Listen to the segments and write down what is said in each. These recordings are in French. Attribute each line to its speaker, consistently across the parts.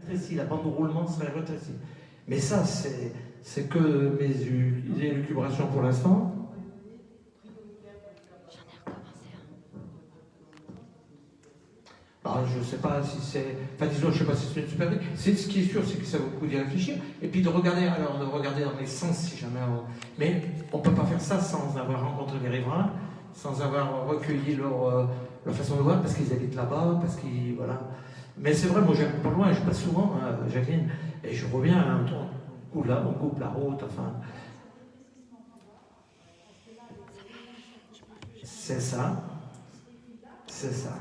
Speaker 1: rétrécie, la bande de roulement serait rétrécie. Mais ça, c'est que mes élucubrations pour l'instant. Alors, je ne sais pas si c'est... Enfin, disons, je ne sais pas si c'est une super idée. Ce qui est sûr, c'est que ça vaut le coup d'y réfléchir. Et puis de regarder, alors de regarder dans les sens, si jamais Mais on ne peut pas faire ça sans avoir rencontré les riverains, sans avoir recueilli leur façon de voir, parce qu'ils habitent là-bas, parce qu'ils... Voilà. Mais c'est vrai, moi j'habite pas loin, je passe souvent, Jacqueline, et je reviens, on coupe la route, enfin... C'est ça. C'est ça.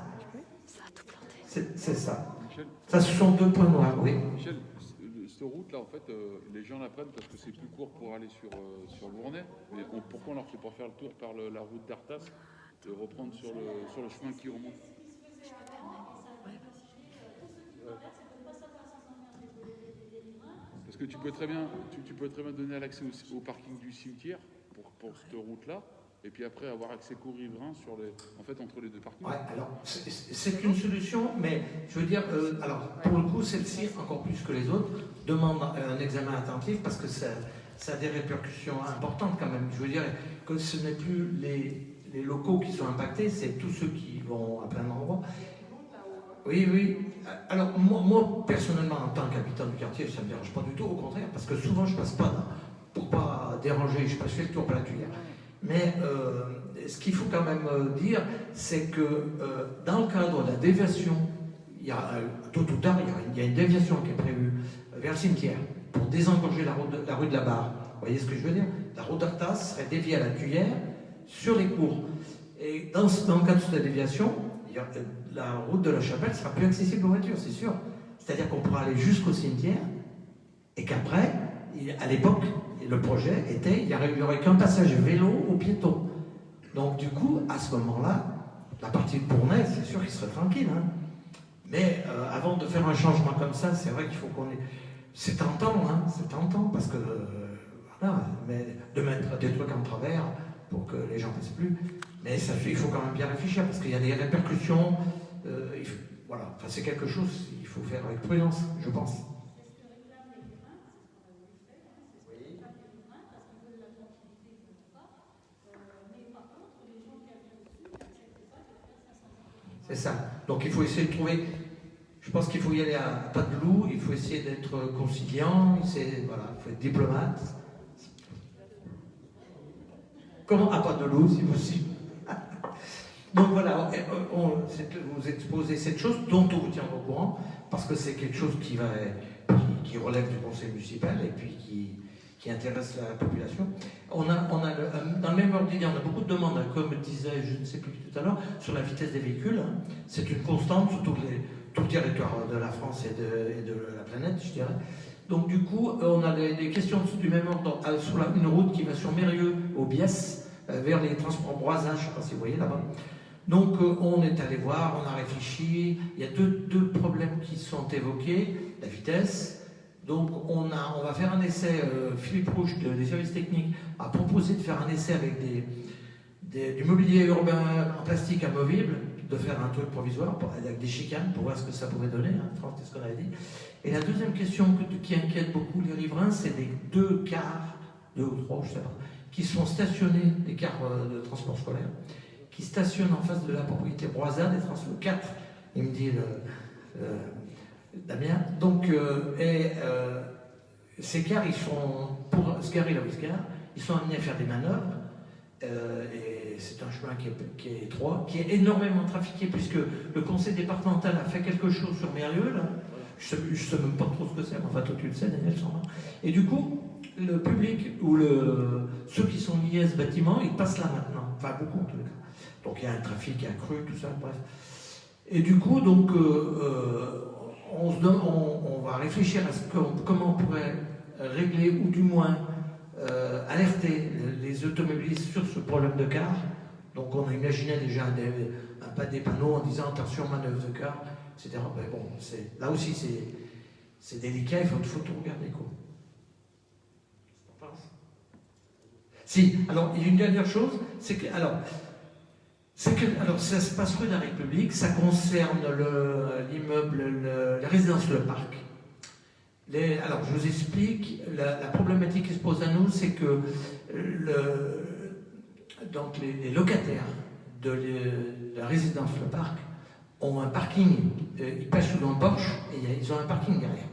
Speaker 1: C'est ça.
Speaker 2: Michel,
Speaker 1: Ça, ce sont deux points noirs, oui.
Speaker 2: Michel, cette route-là, en fait, les gens la prennent parce que c'est plus court pour aller sur Lournay. Mais pourquoi on leur fait pas faire le tour par la route d'Artas et reprendre sur le chemin qui remonte? Parce que tu peux très bien donner l'accès au parking du cimetière pour cette route-là. Et puis après, avoir accès qu'aux riverains entre les deux parkings.
Speaker 1: Ouais, alors, c'est une solution, mais je veux dire, alors, pour le coup, celle-ci, encore plus que les autres, demande un examen attentif parce que ça a des répercussions importantes quand même. Je veux dire que ce n'est plus les locaux qui sont impactés, c'est tous ceux qui vont à plein d'endroits. Oui, oui. Alors, moi, personnellement, en tant qu'habitant du quartier, ça ne me dérange pas du tout, au contraire, parce que souvent, je passe pas pour pas déranger, je fais le tour par la tuyère. Mais ce qu'il faut quand même dire, c'est que dans le cadre de la déviation, tôt ou tard, il y a une déviation qui est prévue vers le cimetière pour désengorger la rue de la Barre. Vous voyez ce que je veux dire? La route d'Artas serait déviée à la Tuyère sur les cours. Et dans le cadre de cette déviation, la route de la Chapelle sera plus accessible aux voitures, c'est sûr. C'est-à-dire qu'on pourra aller jusqu'au cimetière et qu'après, à l'époque, le projet était, il n'y aurait qu'un passage vélo aux piétons. Donc du coup, à ce moment-là, la partie de Bournay, c'est sûr qu'il serait tranquille. Hein. Mais avant de faire un changement comme ça, c'est vrai qu'il faut qu'on ait... C'est tentant, parce que... voilà, mais de mettre des trucs en travers pour que les gens ne passent plus. Mais ça, il faut quand même bien réfléchir, parce qu'il y a des répercussions. Voilà, enfin, c'est quelque chose qu'il faut faire avec prudence, je pense. C'est ça. Donc il faut essayer de trouver, je pense qu'il faut y aller à pas de loup, il faut essayer d'être conciliant, il faut être diplomate. Comment à pas de loup, si possible. Donc voilà, vous exposez cette chose dont on vous tient au courant, parce que c'est quelque chose qui relève du conseil municipal et puis qui intéresse la population. On a dans le même ordre d'idée, on a beaucoup de demandes, comme disait, je ne sais plus tout à l'heure, sur la vitesse des véhicules. C'est une constante sur tout le territoire de la France et de la planète, je dirais. Donc du coup, on a des questions du même ordre sur une route qui va sur Mérieux, au Biès, vers les transports Broisat, je ne sais pas si vous voyez là-bas. Donc on est allé voir, on a réfléchi, il y a deux problèmes qui sont évoqués, la vitesse. Donc on va faire un essai, Philippe Rouge des services techniques a proposé de faire un essai avec du mobilier urbain en plastique amovible, de faire un truc provisoire avec des chicanes pour voir ce que ça pouvait donner, hein, France, c'est ce qu'on avait dit. Et la deuxième question qui inquiète beaucoup les riverains, c'est des deux ou trois, je sais pas, qui sont stationnés, des cars de transport scolaire, qui stationnent en face de la propriété Broisat, des transports 4, il me dit Damien. Donc, ces cars, pour se garer là où ils se garent, ils sont amenés à faire des manœuvres. Et c'est un chemin qui est étroit, qui est énormément trafiqué, puisque le conseil départemental a fait quelque chose sur Mérieux, là. Je ne sais même pas trop ce que c'est, mais enfin toi tu le sais, Daniel, sûrement. Et du coup, le public ou ceux qui sont liés à ce bâtiment, ils passent là maintenant. Enfin, beaucoup en tous les cas. Donc il y a un trafic accru, tout ça, bref. Et du coup, donc, on va réfléchir à comment on pourrait régler, ou du moins alerter les automobilistes sur ce problème de car. Donc on a imaginé déjà des panneaux en disant attention, manœuvre de car, etc. Mais bon, là aussi c'est délicat, il faut tout regarder, quoi. Si, alors il y a une dernière chose, c'est que ça se passe rue de la République, ça concerne l'immeuble, la résidence Le Parc. Alors, je vous explique. La problématique qui se pose à nous, c'est que donc les locataires de la résidence Le Parc ont un parking. Ils passent sous un porche et ils ont un parking derrière.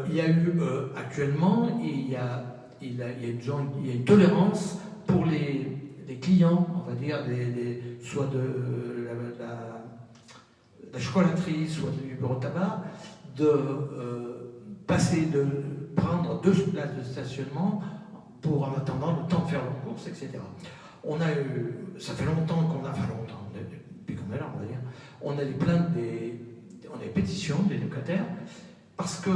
Speaker 1: Il y a eu actuellement, il y a une tolérance pour les clients, on va dire, soit de la chocolaterie, soit du bureau de tabac, de prendre 2 places de stationnement en attendant le temps de faire leurs courses, etc. Ça fait longtemps depuis qu'on est là, on va dire, on a des plaintes, on a des pétitions des locataires, parce que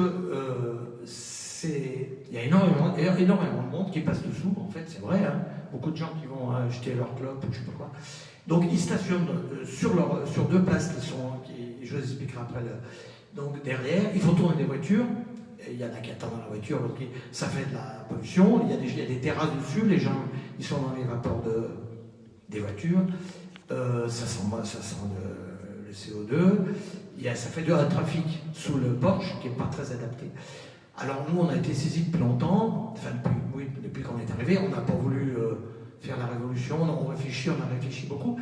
Speaker 1: il y a énormément de monde qui passe dessous, en fait, c'est vrai, hein, beaucoup de gens qui vont acheter leur clope ou je sais pas quoi. Donc ils stationnent sur 2 places je vous expliquerai après. Donc derrière, il faut tourner des voitures. Il y en a qui attendent dans la voiture, donc ça fait de la pollution. Il y a des terrasses dessus, les gens ils sont dans les vapeurs des voitures. Ça sent le CO2. Ça fait du trafic sous le porche qui n'est pas très adapté. Alors nous, on a été saisis depuis longtemps, enfin depuis qu'on est arrivé, on n'a pas voulu faire la révolution, on a réfléchi beaucoup.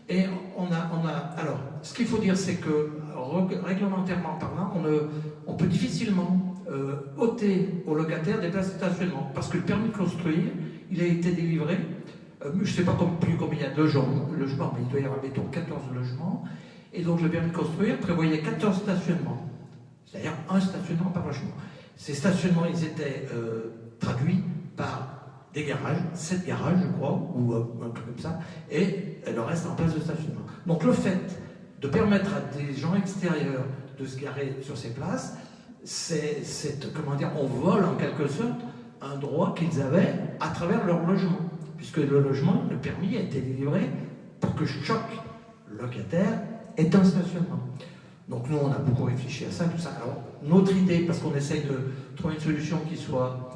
Speaker 1: Et alors, ce qu'il faut dire, c'est que réglementairement parlant, on peut difficilement ôter aux locataires des places de stationnement, parce que le permis de construire, il a été délivré, je ne sais pas plus combien il y a de logements, mais il doit y avoir, mettons, 14 logements, et donc le permis de construire prévoyait 14 stationnements, c'est-à-dire un stationnement par logement. Ces stationnements, ils étaient traduits par des garages, 7 garages, je crois, ou un truc comme ça, et le reste en place de stationnement. Donc le fait de permettre à des gens extérieurs de se garer sur ces places, on vole en quelque sorte un droit qu'ils avaient à travers leur logement, puisque le logement, le permis a été délivré pour que chaque locataire ait un stationnement. Donc nous, on a beaucoup réfléchi à ça, tout ça. Alors, notre idée, parce qu'on essaye de trouver une solution qui soit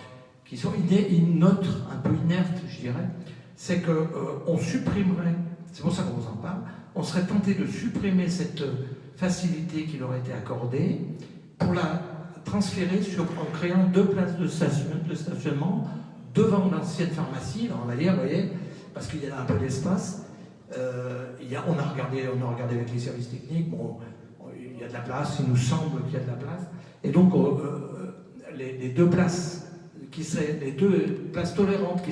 Speaker 1: neutre, un peu inerte, je dirais, c'est qu'on supprimerait, c'est pour ça qu'on vous en parle, on serait tenté de supprimer cette facilité qui leur a été accordée pour la transférer en créant 2 places de stationnement devant l'ancienne pharmacie, on va dire, vous voyez, parce qu'il y a un peu d'espace. On a regardé avec les services techniques, bon, il y a de la place, il nous semble qu'il y a de la place. Et donc, les 2 places les 2 places tolérantes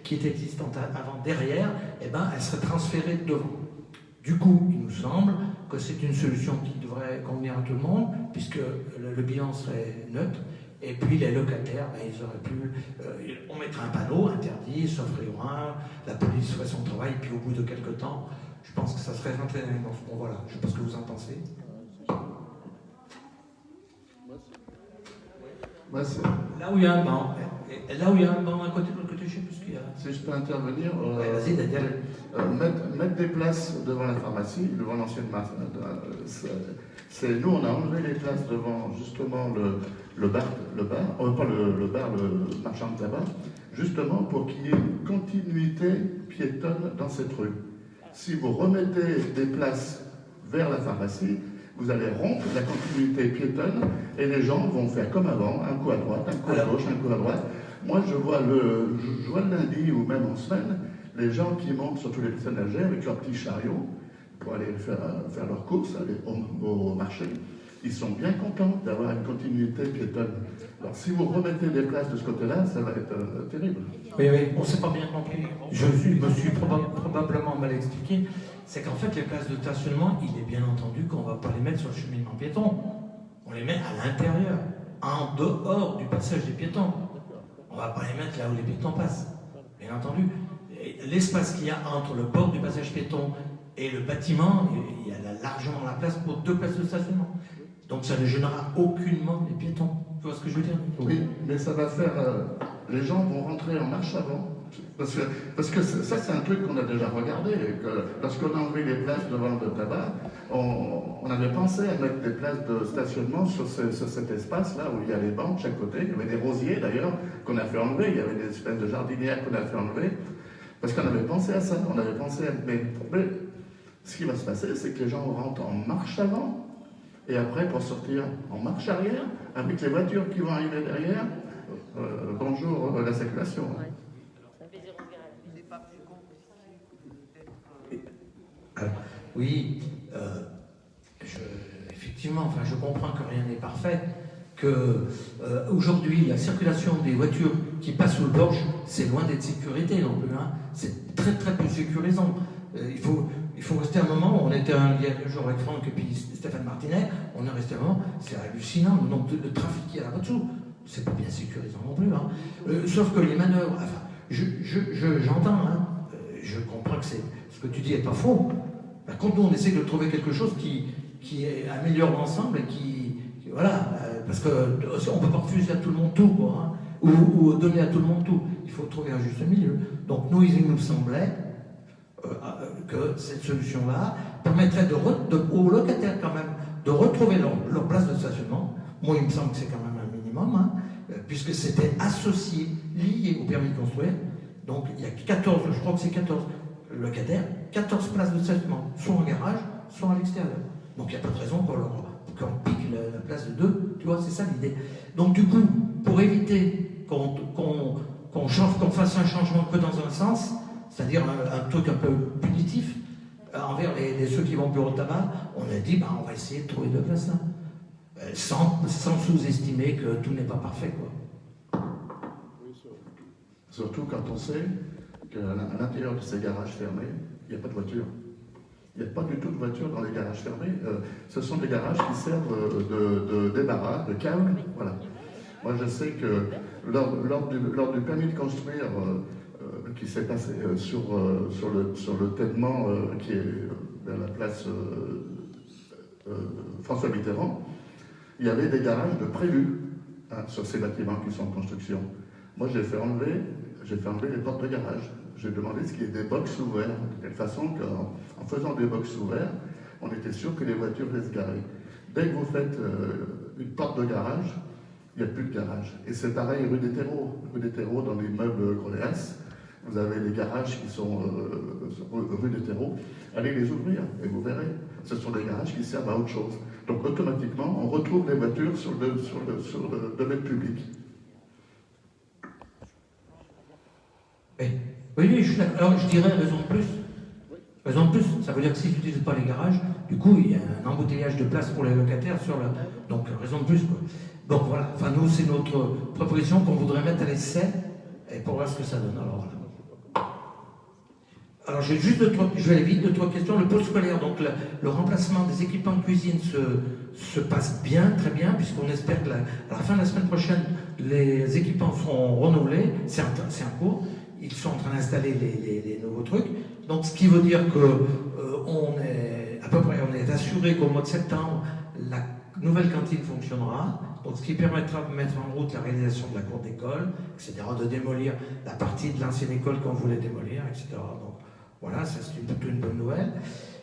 Speaker 1: qui étaient existantes avant derrière, elles seraient transférées devant. Du coup, il nous semble que c'est une solution qui devrait convenir à tout le monde, puisque le bilan serait neutre, et puis les locataires, ils auraient pu... on mettrait un panneau interdit, sauf riverain, la police ferait son travail, puis au bout de quelques temps, je pense que ça serait rentré dans ce... Bon, voilà, je ne sais pas ce que vous en pensez. Là où il y a un banc, à côté de l'autre côté, je ne sais plus ce qu'il y a.
Speaker 3: Si je peux intervenir,
Speaker 1: vas-y, Daniel.
Speaker 3: Mettre des places devant la pharmacie, devant l'ancienne nous on a enlevé les places devant justement le marchand de tabac, justement pour qu'il y ait une continuité piétonne dans cette rue. Si vous remettez des places vers la pharmacie, vous allez rompre la continuité piétonne et les gens vont faire comme avant, un coup à droite, un coup à gauche, un coup à droite. Moi, je vois le lundi ou même en semaine, les gens qui montent, surtout les personnes âgées, avec leurs petits chariots pour aller faire leurs courses, aller au marché. Ils sont bien contents d'avoir une continuité piétonne. Alors, si vous remettez des places de ce côté-là, ça va être terrible.
Speaker 1: Oui, on ne s'est pas bien compris. Je me suis probablement mal expliqué. C'est qu'en fait, les places de stationnement, il est bien entendu qu'on ne va pas les mettre sur le cheminement piéton. On les met à l'intérieur, en dehors du passage des piétons. On ne va pas les mettre là où les piétons passent, bien entendu. L'espace qu'il y a entre le bord du passage piéton et le bâtiment, il y a largement la place pour 2 places de stationnement. Donc ça ne gênera aucunement les piétons. Tu vois ce que je veux dire?
Speaker 3: Oui, mais ça va faire... les gens vont rentrer en marche avant. Parce que ça, c'est un truc qu'on a déjà regardé. Que lorsqu'on a enlevé les places devant le tabac, on avait pensé à mettre des places de stationnement sur cet espace-là où il y a les bancs de chaque côté. Il y avait des rosiers d'ailleurs qu'on a fait enlever. Il y avait des espèces de jardinières qu'on a fait enlever. Parce qu'on avait pensé à ça. On avait pensé à... Mais ce qui va se passer, c'est que les gens rentrent en marche avant. Et après, pour sortir en marche arrière, avec les voitures qui vont arriver derrière, bonjour la circulation.
Speaker 1: Oui, effectivement, enfin, je comprends que rien n'est parfait, que aujourd'hui la circulation des voitures qui passent sous le Borge, c'est loin d'être sécurité non plus, hein. C'est très très peu sécurisant. Il faut rester un moment, on était il y a 2 jours avec Franck et puis Stéphane Martinet, on est resté un moment, c'est hallucinant le nombre de trafic qu'il y a là-bas dessous. C'est pas bien sécurisant non plus, hein. Sauf que les manœuvres, enfin, j'entends, hein, je comprends que ce que tu dis n'est pas faux. Ben, quand nous on essaie de trouver quelque chose qui améliore l'ensemble et qui voilà, parce qu'on ne peut pas refuser à tout le monde tout, quoi, hein, ou donner à tout le monde tout. Il faut trouver un juste milieu. Donc nous, il nous semblait que cette solution-là permettrait aux locataires quand même de retrouver leur place de stationnement. Moi, il me semble que c'est quand même un minimum, hein, puisque c'était associé, lié au permis de construire. Donc il y a 14, je crois que c'est 14 locataires, 14 places de stationnement, soit en garage, soit à l'extérieur. Donc il n'y a pas de raison qu'on pique la place de 2, tu vois, c'est ça l'idée. Donc du coup, pour éviter qu'on fasse un changement que dans un sens, c'est-à-dire un truc un peu punitif envers ceux qui vont au bureau de tabac, on a dit, on va essayer de trouver 2 places là. Sans sous-estimer que tout n'est pas parfait, quoi.
Speaker 3: Surtout quand on sait qu'à l'intérieur de ces garages fermés, il n'y a pas de voiture. Il n'y a pas du tout de voiture dans les garages fermés. Ce sont des garages qui servent de débarras, de câbles. Voilà. Moi, je sais que lors du permis de construire qui s'est passé sur le tènement qui est vers la place François Mitterrand, il y avait des garages de prévus, hein, sur ces bâtiments qui sont en construction. Moi, j'ai fait enlever les portes de garage. J'ai demandé ce qu'il y ait des box ouverts, de telle façon qu'en faisant des box ouverts, on était sûr que les voitures laissent garer. Dès que vous faites une porte de garage, il n'y a plus de garage. Et c'est pareil rue des Terreaux. Rue des Terreaux, dans l'immeuble Groléas, vous avez les garages qui sont rue des Terreaux. Allez les ouvrir et vous verrez. Ce sont des garages qui servent à autre chose. Donc automatiquement, on retrouve les voitures sur le domaine public.
Speaker 1: Oui, je suis d'accord. Alors je dirais raison de plus. Raison de plus, ça veut dire que si tu n'utilises pas les garages, du coup, il y a un embouteillage de place pour les locataires Donc, raison de plus, quoi. Donc voilà, enfin, nous, c'est notre proposition qu'on voudrait mettre à l'essai et pour voir ce que ça donne. Alors je vais aller vite, 2-3 questions. Le pôle scolaire, donc le remplacement des équipements de cuisine se passe bien, très bien, puisqu'on espère qu'à la fin de la semaine prochaine, les équipements seront renouvelés. C'est en cours. Ils sont en train d'installer les nouveaux trucs. Donc, ce qui veut dire qu'on est assuré qu'au mois de septembre, la nouvelle cantine fonctionnera. Donc, ce qui permettra de mettre en route la réalisation de la cour d'école, etc., de démolir la partie de l'ancienne école qu'on voulait démolir, etc. Donc, voilà, ça c'est plutôt une bonne nouvelle.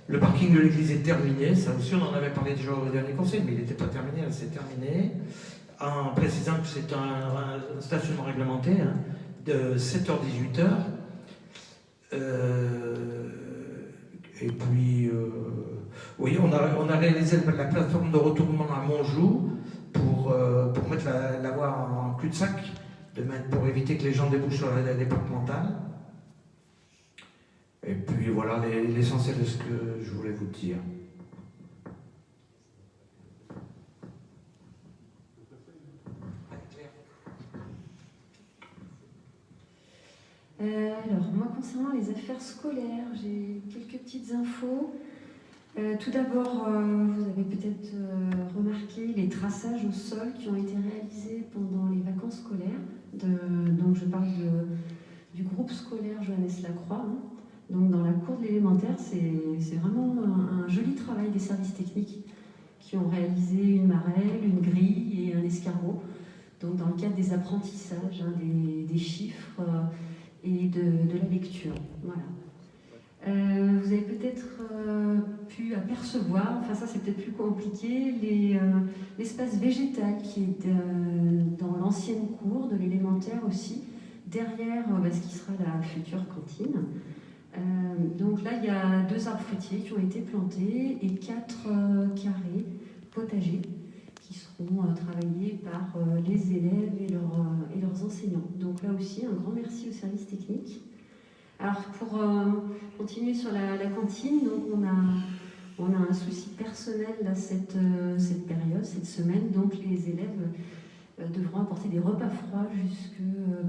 Speaker 1: Le parking de l'église est terminé. Ça aussi, on en avait parlé déjà au dernier conseil, mais il n'était pas terminé, là, c'est terminé. En précisant que c'est un stationnement réglementé, hein, de 7h-18h. Et puis, oui, on a réalisé la plateforme de retournement à Montjoux pour mettre la voie en cul-de-sac, pour éviter que les gens débouchent sur la départementale. Et puis voilà l'essentiel de ce que je voulais vous dire.
Speaker 4: Alors, moi, concernant les affaires scolaires, j'ai quelques petites infos. Tout d'abord, vous avez peut-être remarqué les traçages au sol qui ont été réalisés pendant les vacances scolaires. Donc, je parle du groupe scolaire Johannes Lacroix. Hein. Donc, dans la cour de l'élémentaire, c'est vraiment un joli travail des services techniques qui ont réalisé une marelle, une grille et un escargot. Donc, dans le cadre des apprentissages, hein, des chiffres et de la lecture. Voilà. Vous avez peut-être pu apercevoir, enfin ça c'est peut-être plus compliqué, l'espace végétal qui est dans l'ancienne cour de l'élémentaire aussi, derrière ce qui sera la future cantine. Donc là il y a 2 arbres fruitiers qui ont été plantés et 4 carrés potagers qui seront travaillés par les élèves et leurs enseignants. Donc là aussi, un grand merci au service technique. Alors pour continuer sur la cantine, donc on a un souci personnel à cette période, cette semaine. Donc les élèves devront apporter des repas froids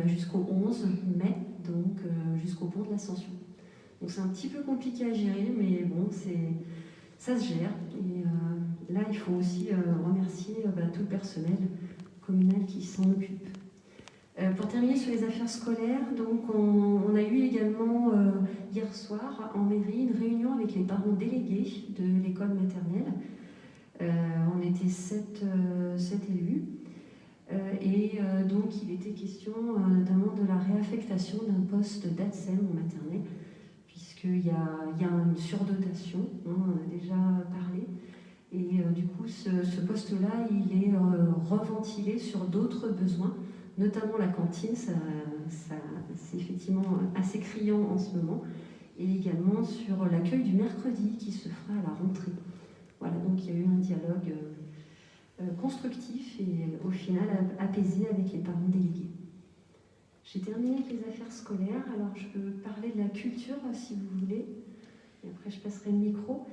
Speaker 4: jusqu'au 11 mai, donc jusqu'au pont de l'Ascension. Donc c'est un petit peu compliqué à gérer, mais bon, ça se gère. Et là, il faut aussi remercier tout le personnel communal qui s'en occupe. Pour terminer sur les affaires scolaires, donc on a eu également hier soir en mairie une réunion avec les parents délégués de l'école maternelle. On était 7 élus. Donc il était question notamment de la réaffectation d'un poste d'ATSEM en maternelle, puisqu'il y a une surdotation, on en a déjà parlé. Et du coup, ce poste-là, il est reventilé sur d'autres besoins, notamment la cantine, c'est effectivement assez criant en ce moment, et également sur l'accueil du mercredi qui se fera à la rentrée. Voilà, donc il y a eu un dialogue constructif et au final apaisé avec les parents délégués. J'ai terminé avec les affaires scolaires, alors je peux parler de la culture si vous voulez, et après je passerai le micro.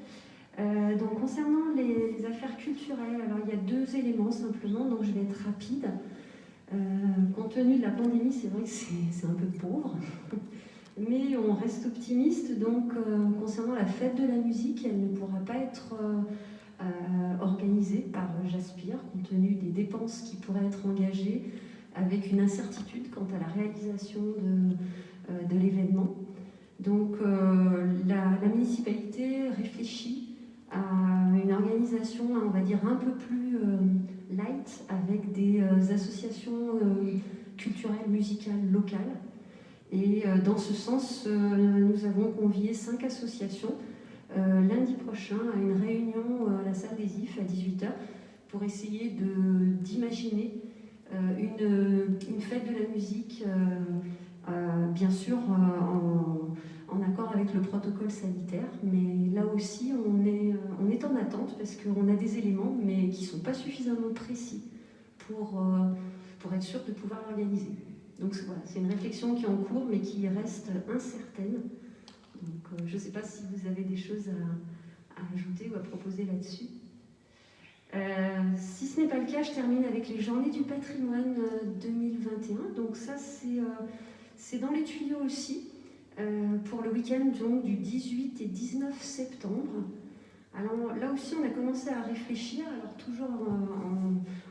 Speaker 4: Donc concernant les affaires culturelles, alors il y a 2 éléments simplement, donc je vais être rapide. Compte tenu de la pandémie, c'est vrai que c'est un peu pauvre, mais on reste optimiste. Donc concernant la fête de la musique, elle ne pourra pas être organisée par Jaspire, compte tenu des dépenses qui pourraient être engagées, avec une incertitude quant à la réalisation de l'événement. Donc la municipalité réfléchit à une organisation, on va dire, un peu plus light, avec des associations culturelles, musicales, locales. Et dans ce sens, nous avons convié 5 associations lundi prochain à une réunion à la salle des IF à 18h pour essayer d'imaginer une fête de la musique, bien sûr en accord avec le protocole sanitaire, mais là aussi on est en attente parce qu'on a des éléments mais qui ne sont pas suffisamment précis pour être sûr de pouvoir l'organiser. Donc voilà, c'est une réflexion qui est en cours mais qui reste incertaine. Donc je ne sais pas si vous avez des choses à ajouter ou à proposer là-dessus. Si ce n'est pas le cas, je termine avec les Journées du patrimoine 2021. Donc ça, c'est dans les tuyaux aussi, pour le week-end donc, du 18 et 19 septembre. Alors là aussi, on a commencé à réfléchir, alors toujours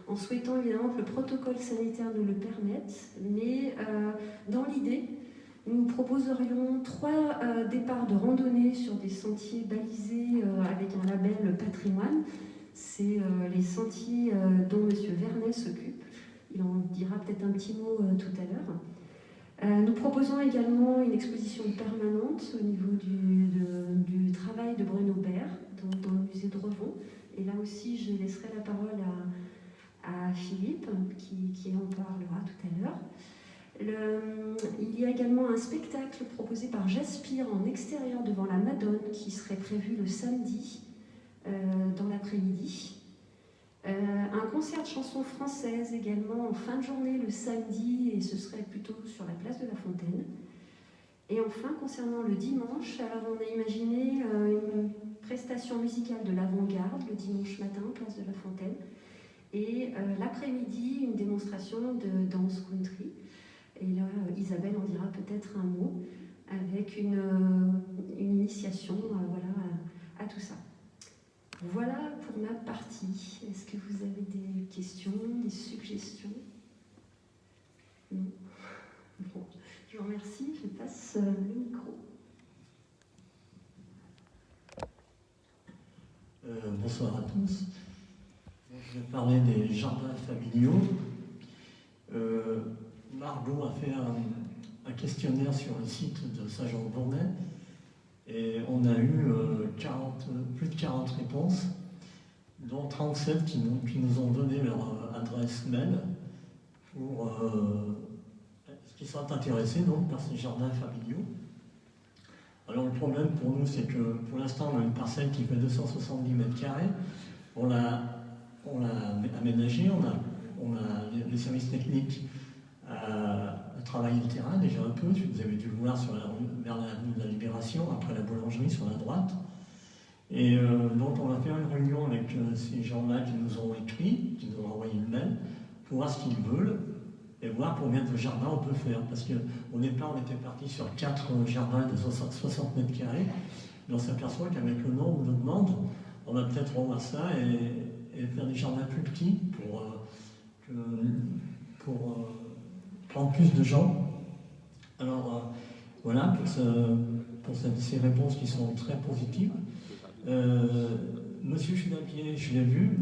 Speaker 4: en souhaitant évidemment que le protocole sanitaire nous le permette, mais dans l'idée, nous proposerions 3 départs de randonnée sur des sentiers balisés avec un label patrimoine. C'est les sentiers dont M. Vernet s'occupe. Il en dira peut-être un petit mot tout à l'heure. Nous proposons également une exposition permanente au niveau du travail de Bruno Bert dans le musée de Revon. Et là aussi, je laisserai la parole à Philippe, qui en parlera tout à l'heure. Il y a également un spectacle proposé par Jaspire en extérieur devant la Madone qui serait prévu le samedi dans l'après-midi. Un concert de chansons françaises également en fin de journée le samedi, et ce serait plutôt sur la place de la Fontaine. Et enfin, concernant le dimanche, alors on a imaginé une prestation musicale de l'avant-garde le dimanche matin, place de la Fontaine, et l'après-midi, une démonstration de danse country. Et là, Isabelle en dira peut-être un mot, avec une initiation à tout ça. Voilà pour ma partie. Est-ce que vous avez des questions, des suggestions? Non. Bon, je vous remercie. Je passe le micro.
Speaker 5: Bonsoir à tous. Je vais parler des jardins familiaux. Margot a fait un questionnaire sur le site de Saint-Jean-de-Bournay et on a eu plus de 40 réponses, dont 37 qui nous ont donné leur adresse mail qui sont intéressés donc, par ces jardins familiaux. Alors le problème pour nous, c'est que pour l'instant, on a une parcelle qui fait 270 m². On l'a on l'a aménagé, les services techniques à travailler le terrain déjà un peu. Vous avez dû le voir vers l'avenue de la Libération, après la boulangerie sur la droite. Et donc on va faire une réunion avec ces gens-là qui nous ont écrit, qui nous ont envoyé une mail, pour voir ce qu'ils veulent et voir combien de jardins on peut faire. Parce qu'au départ, on était parti sur 4 jardins de 60 mètres carrés, mais on s'aperçoit qu'avec le nombre de demandes, on va peut-être revoir ça et faire des jardins plus petits pour prendre plus de gens. Alors voilà, pour ces réponses qui sont très positives. Monsieur Chenavier, je l'ai vu,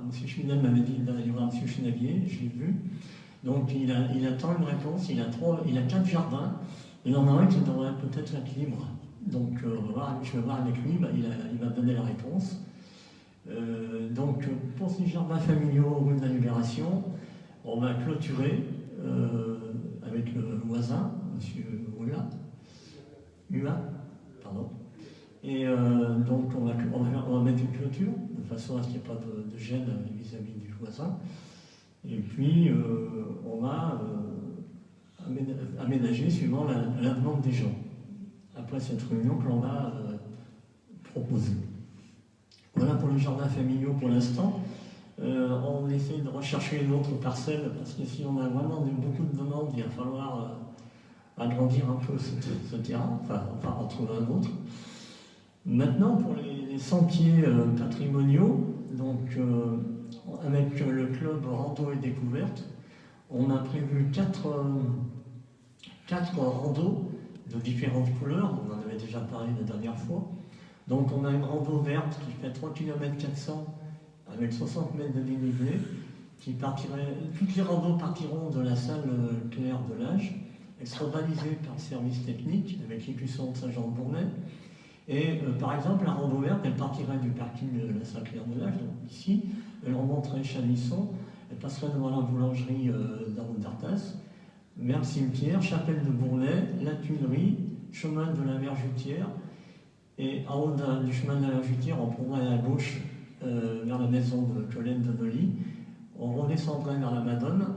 Speaker 5: Monsieur Cheminel m'avait dit d'aller voir Monsieur Chenavier, je l'ai vu. Donc il attend une réponse, il a 4 jardins, il en a un qui devrait peut-être être libre. Donc je vais voir avec lui, il va donner la réponse. Donc pour ces jardins familiaux rue de la Libération, on va clôturer avec le voisin, Monsieur Hua, pardon. Et donc on va mettre une clôture, de façon à ce qu'il n'y ait pas de gêne vis-à-vis du voisin. Et puis on va aménager suivant la demande des gens, après cette réunion que l'on va proposer. Voilà pour les jardins familiaux pour l'instant. On essaie de rechercher une autre parcelle, parce que si on a vraiment beaucoup de demandes, il va falloir agrandir un peu ce terrain, enfin en trouver un autre. Maintenant, pour les sentiers patrimoniaux, donc avec le club Rando et Découverte, on a prévu 4 randos de différentes couleurs. On en avait déjà parlé la dernière fois. Donc on a une rando verte qui fait 3 km 400 avec 60 mètres de dénivelé. Toutes les randos partiront de la salle Claire de l'Age. Elles seront balisées par le service technique avec l'écusson de Saint-Jean-de-Bournay. Et par exemple, la rando verte, elle partirait du parking de la salle Claire de l'Age, donc ici, elle remonterait Chanisson, elle passerait devant la boulangerie d'Artas, vers le cimetière, chapelle de Bournay, la Tuilerie, chemin de la Verjutière, et en haut du chemin de la Verjutière, on prendrait à gauche vers la maison de Colette de Nolly, on redescendrait vers la Madone,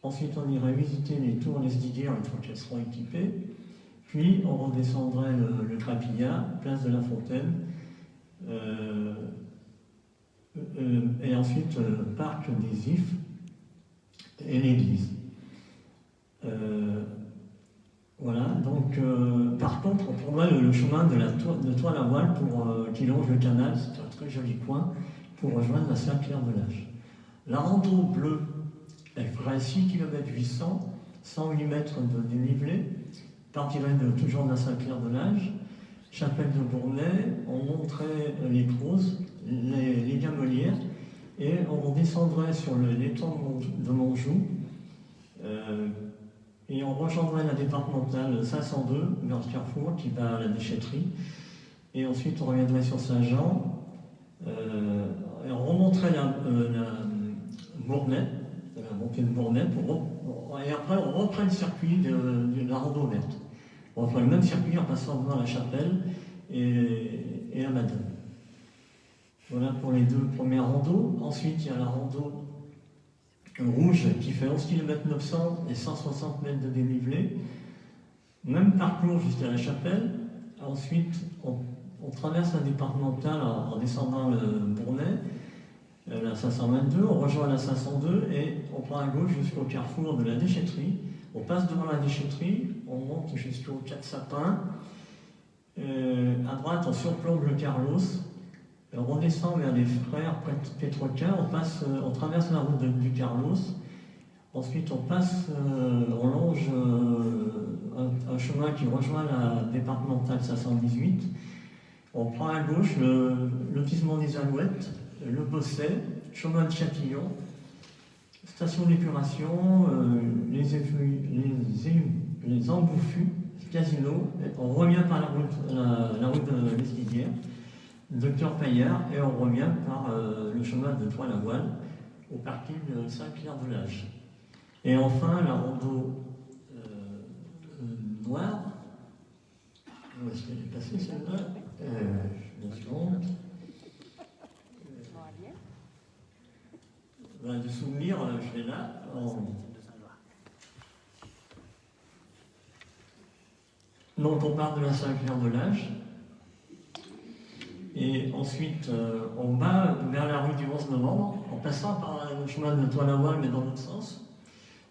Speaker 5: ensuite on irait visiter les tours Lesdiguières une fois qu'elles seront équipées, puis on redescendrait le Crapillat, place de la Fontaine, et ensuite parc des Ifs et l'église. Voilà, donc par contre on prendrait le chemin de Toile à Voile qui longe le canal, c'est un très joli coin, pour rejoindre la salle Claire de l'Age. La rando bleue, elle ferait 6 km 800, 108 mètres de dénivelé, partirait toujours de la salle Claire de l'Age, chapelle de Bournay, on monterait les Crozes, les Gamelières, et on descendrait sur l'étang de Montjoux, et on rejoindrait la départementale 502 vers le carrefour qui va à la déchetterie, et ensuite on reviendrait sur Saint-Jean, et on remonterait la Bournay, la montée de Bournay, et après on reprend le circuit de la rando verte. On fera le même circuit en passant devant la chapelle et à Madone. Voilà pour les 2 premières randos. Ensuite, il y a la rando rouge qui fait 11 km 900 et 160 mètres de dénivelé. Même parcours jusqu'à la chapelle. Ensuite, on traverse la départementale en descendant le Bournay, la 522. On rejoint la 502 et on prend à gauche jusqu'au carrefour de la déchetterie. On passe devant la déchetterie, on monte jusqu'au 4 Sapins. À droite, on surplombe le Carlos. On redescend vers les frères Pétroquin, on traverse la route du Carlos. Ensuite, on longe un chemin qui rejoint la départementale 518. On prend à gauche le lotissement des Alouettes, le Bosset, chemin de Châtillon, station d'épuration, les Embouffus, casino. On revient par la route de l'Esquilière, Docteur Paillard, et on revient par le chemin de Toile à Voile au parking de Saint-Clair de l'Age. Et enfin, la rando noire. Où est-ce qu'elle est passée celle-là? Une seconde. de souvenirs, je l'ai là. Donc on part de la Saint-Clair de l'Âge. Et ensuite, on va vers la rue du 11 novembre, en passant par le chemin de Toile-à-Voile, mais dans l'autre sens.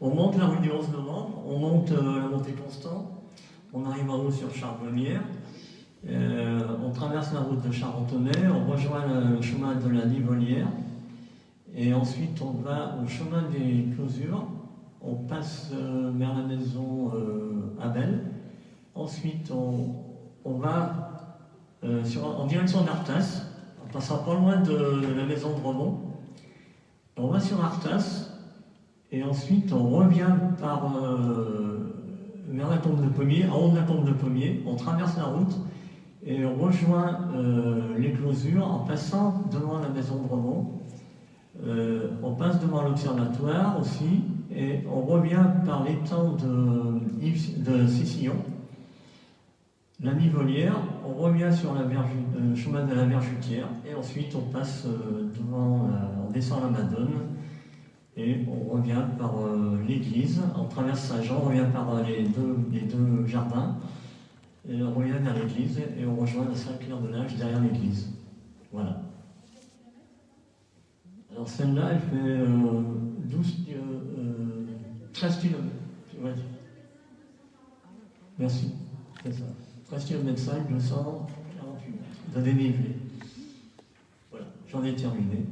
Speaker 5: On monte la rue du 11 novembre, on monte la montée Constant, on arrive en haut sur Charbonnière, on traverse la route de Charentonnet, on rejoint le chemin de la Nivolière, et ensuite on va au chemin des Closures, on passe vers la maison Abel, ensuite on va en direction d'Arthas, en passant pas loin de la maison de Remont. On va sur Arthas et ensuite on revient vers la tombe de Pommier, en haut de la tombe de Pommier, on traverse la route et on rejoint les Closures en passant devant la maison de Remont. On passe devant l'observatoire aussi et on revient par l'étang de Sicillon. La Nivolière, on revient sur le chemin de la Verjutière et ensuite on passe on descend la Madone et on revient par l'église, on traverse Saint-Jean, on revient par les deux jardins et on revient vers l'église et on rejoint la Saint-Clair de l'Âge derrière l'église. Voilà. Alors celle-là, elle fait 13 km. Ouais. Merci, c'est ça. 13 km 5, 248 de dénivelé. Voilà, j'en ai terminé.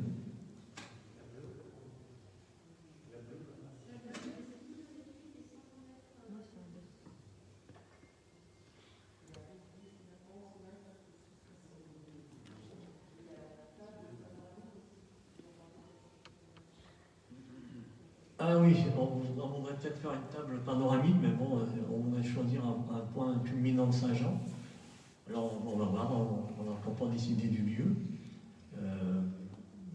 Speaker 5: Ah oui, on voudrait peut-être faire une table panoramique, mais bon, on voudrait choisir un point culminant de Saint-Jean. Alors on va voir, on n'a encore pas décidé du lieu.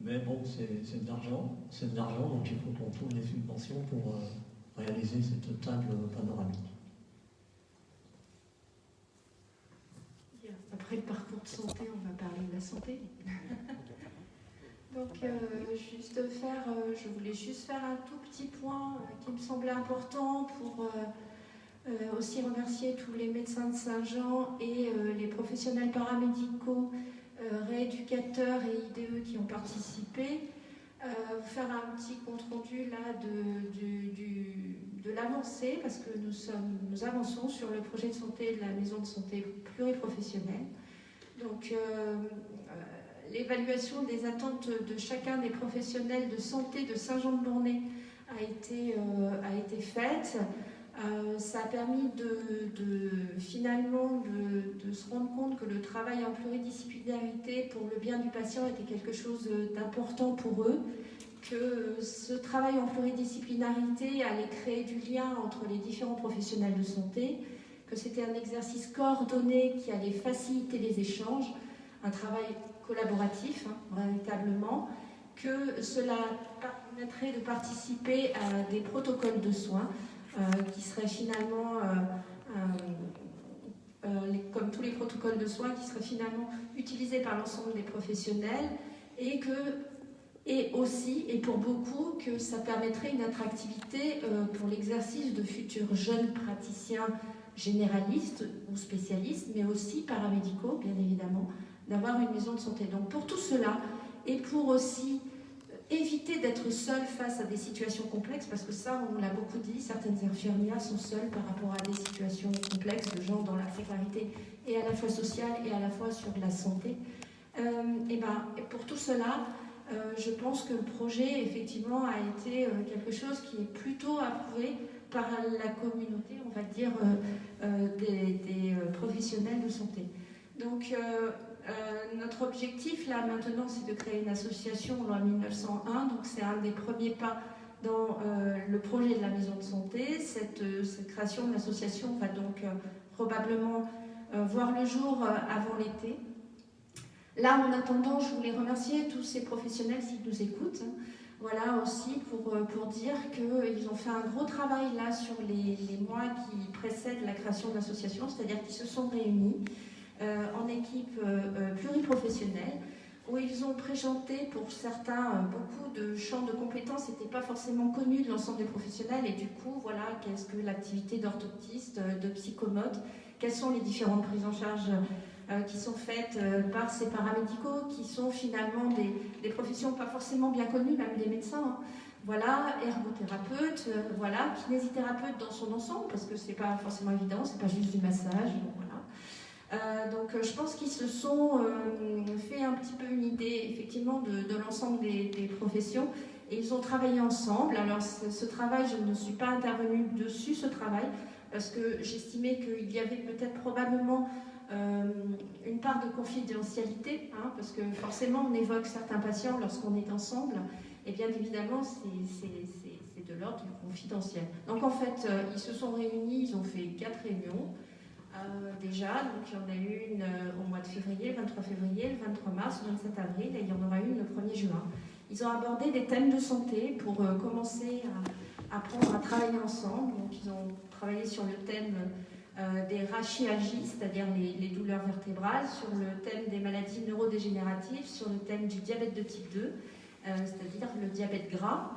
Speaker 5: Mais bon, c'est de l'argent, donc il faut qu'on trouve des subventions pour réaliser cette table panoramique.
Speaker 6: Après le parcours de santé, on va parler de la santé. Donc, je voulais juste faire un tout petit point qui me semblait important pour aussi remercier tous les médecins de Saint-Jean et les professionnels paramédicaux, rééducateurs et IDE qui ont participé. Vous faire un petit compte-rendu là de l'avancée, parce que nous avançons sur le projet de santé de la maison de santé pluriprofessionnelle. Donc, l'évaluation des attentes de chacun des professionnels de santé de Saint-Jean-de-Bornay a été faite. Ça a permis finalement de se rendre compte que le travail en pluridisciplinarité pour le bien du patient était quelque chose d'important pour eux, que ce travail en pluridisciplinarité allait créer du lien entre les différents professionnels de santé, que c'était un exercice coordonné qui allait faciliter les échanges, un travail collaboratif, véritablement, que cela permettrait de participer à des protocoles de soins qui seraient finalement, comme tous les protocoles de soins, qui seraient finalement utilisés par l'ensemble des professionnels et aussi, et pour beaucoup, que ça permettrait une attractivité pour l'exercice de futurs jeunes praticiens généralistes ou spécialistes, mais aussi paramédicaux, bien évidemment, d'avoir une maison de santé. Donc pour tout cela, et pour aussi éviter d'être seul face à des situations complexes, parce que ça, on l'a beaucoup dit, certaines infirmières sont seules par rapport à des situations complexes, de gens dans la précarité, et à la fois sociale et à la fois sur la santé. Et pour tout cela, je pense que le projet, effectivement, a été quelque chose qui est plutôt approuvé par la communauté, on va dire, des professionnels de santé. Donc, notre objectif, là, maintenant, c'est de créer une association loi 1901. Donc, c'est un des premiers pas dans le projet de la maison de santé. Cette création de l'association va donc probablement voir le jour avant l'été. Là, en attendant, je voulais remercier tous ces professionnels s'ils nous écoutent. Voilà, aussi pour dire qu'ils ont fait un gros travail là sur les mois qui précèdent la création de l'association, c'est-à-dire qu'ils se sont réunis en équipe pluriprofessionnelle. où ils ont présenté pour certains beaucoup de champs de compétences n'étaient pas forcément connus de l'ensemble des professionnels, et du coup, voilà, qu'est-ce que l'activité d'orthoptiste, de psychomote, quelles sont les différentes prises en charge qui sont faites par ces paramédicaux, qui sont finalement des professions pas forcément bien connues, même les médecins. Hein. Voilà, ergothérapeute, voilà, kinésithérapeute dans son ensemble, parce que c'est pas forcément évident, c'est pas juste du massage, voilà. Donc je pense qu'ils se sont fait un petit peu une idée effectivement de l'ensemble des professions, et ils ont travaillé ensemble. Alors ce travail, je ne suis pas intervenue dessus, ce travail, parce que j'estimais qu'il y avait peut-être probablement une part de confidentialité, hein, parce que forcément on évoque certains patients lorsqu'on est ensemble, et bien évidemment c'est de l'ordre du confidentiel. Donc en fait ils se sont réunis, ils ont fait 4 réunions déjà, donc il y en a eu une au mois de février, le 23 février, le 23 mars, le 27 avril, et il y en aura une le 1er juin. Ils ont abordé des thèmes de santé pour commencer à apprendre à travailler ensemble. Donc ils ont travaillé sur le thème des rachialgies, c'est-à-dire les douleurs vertébrales, sur le thème des maladies neurodégénératives, sur le thème du diabète de type 2, c'est-à-dire le diabète gras,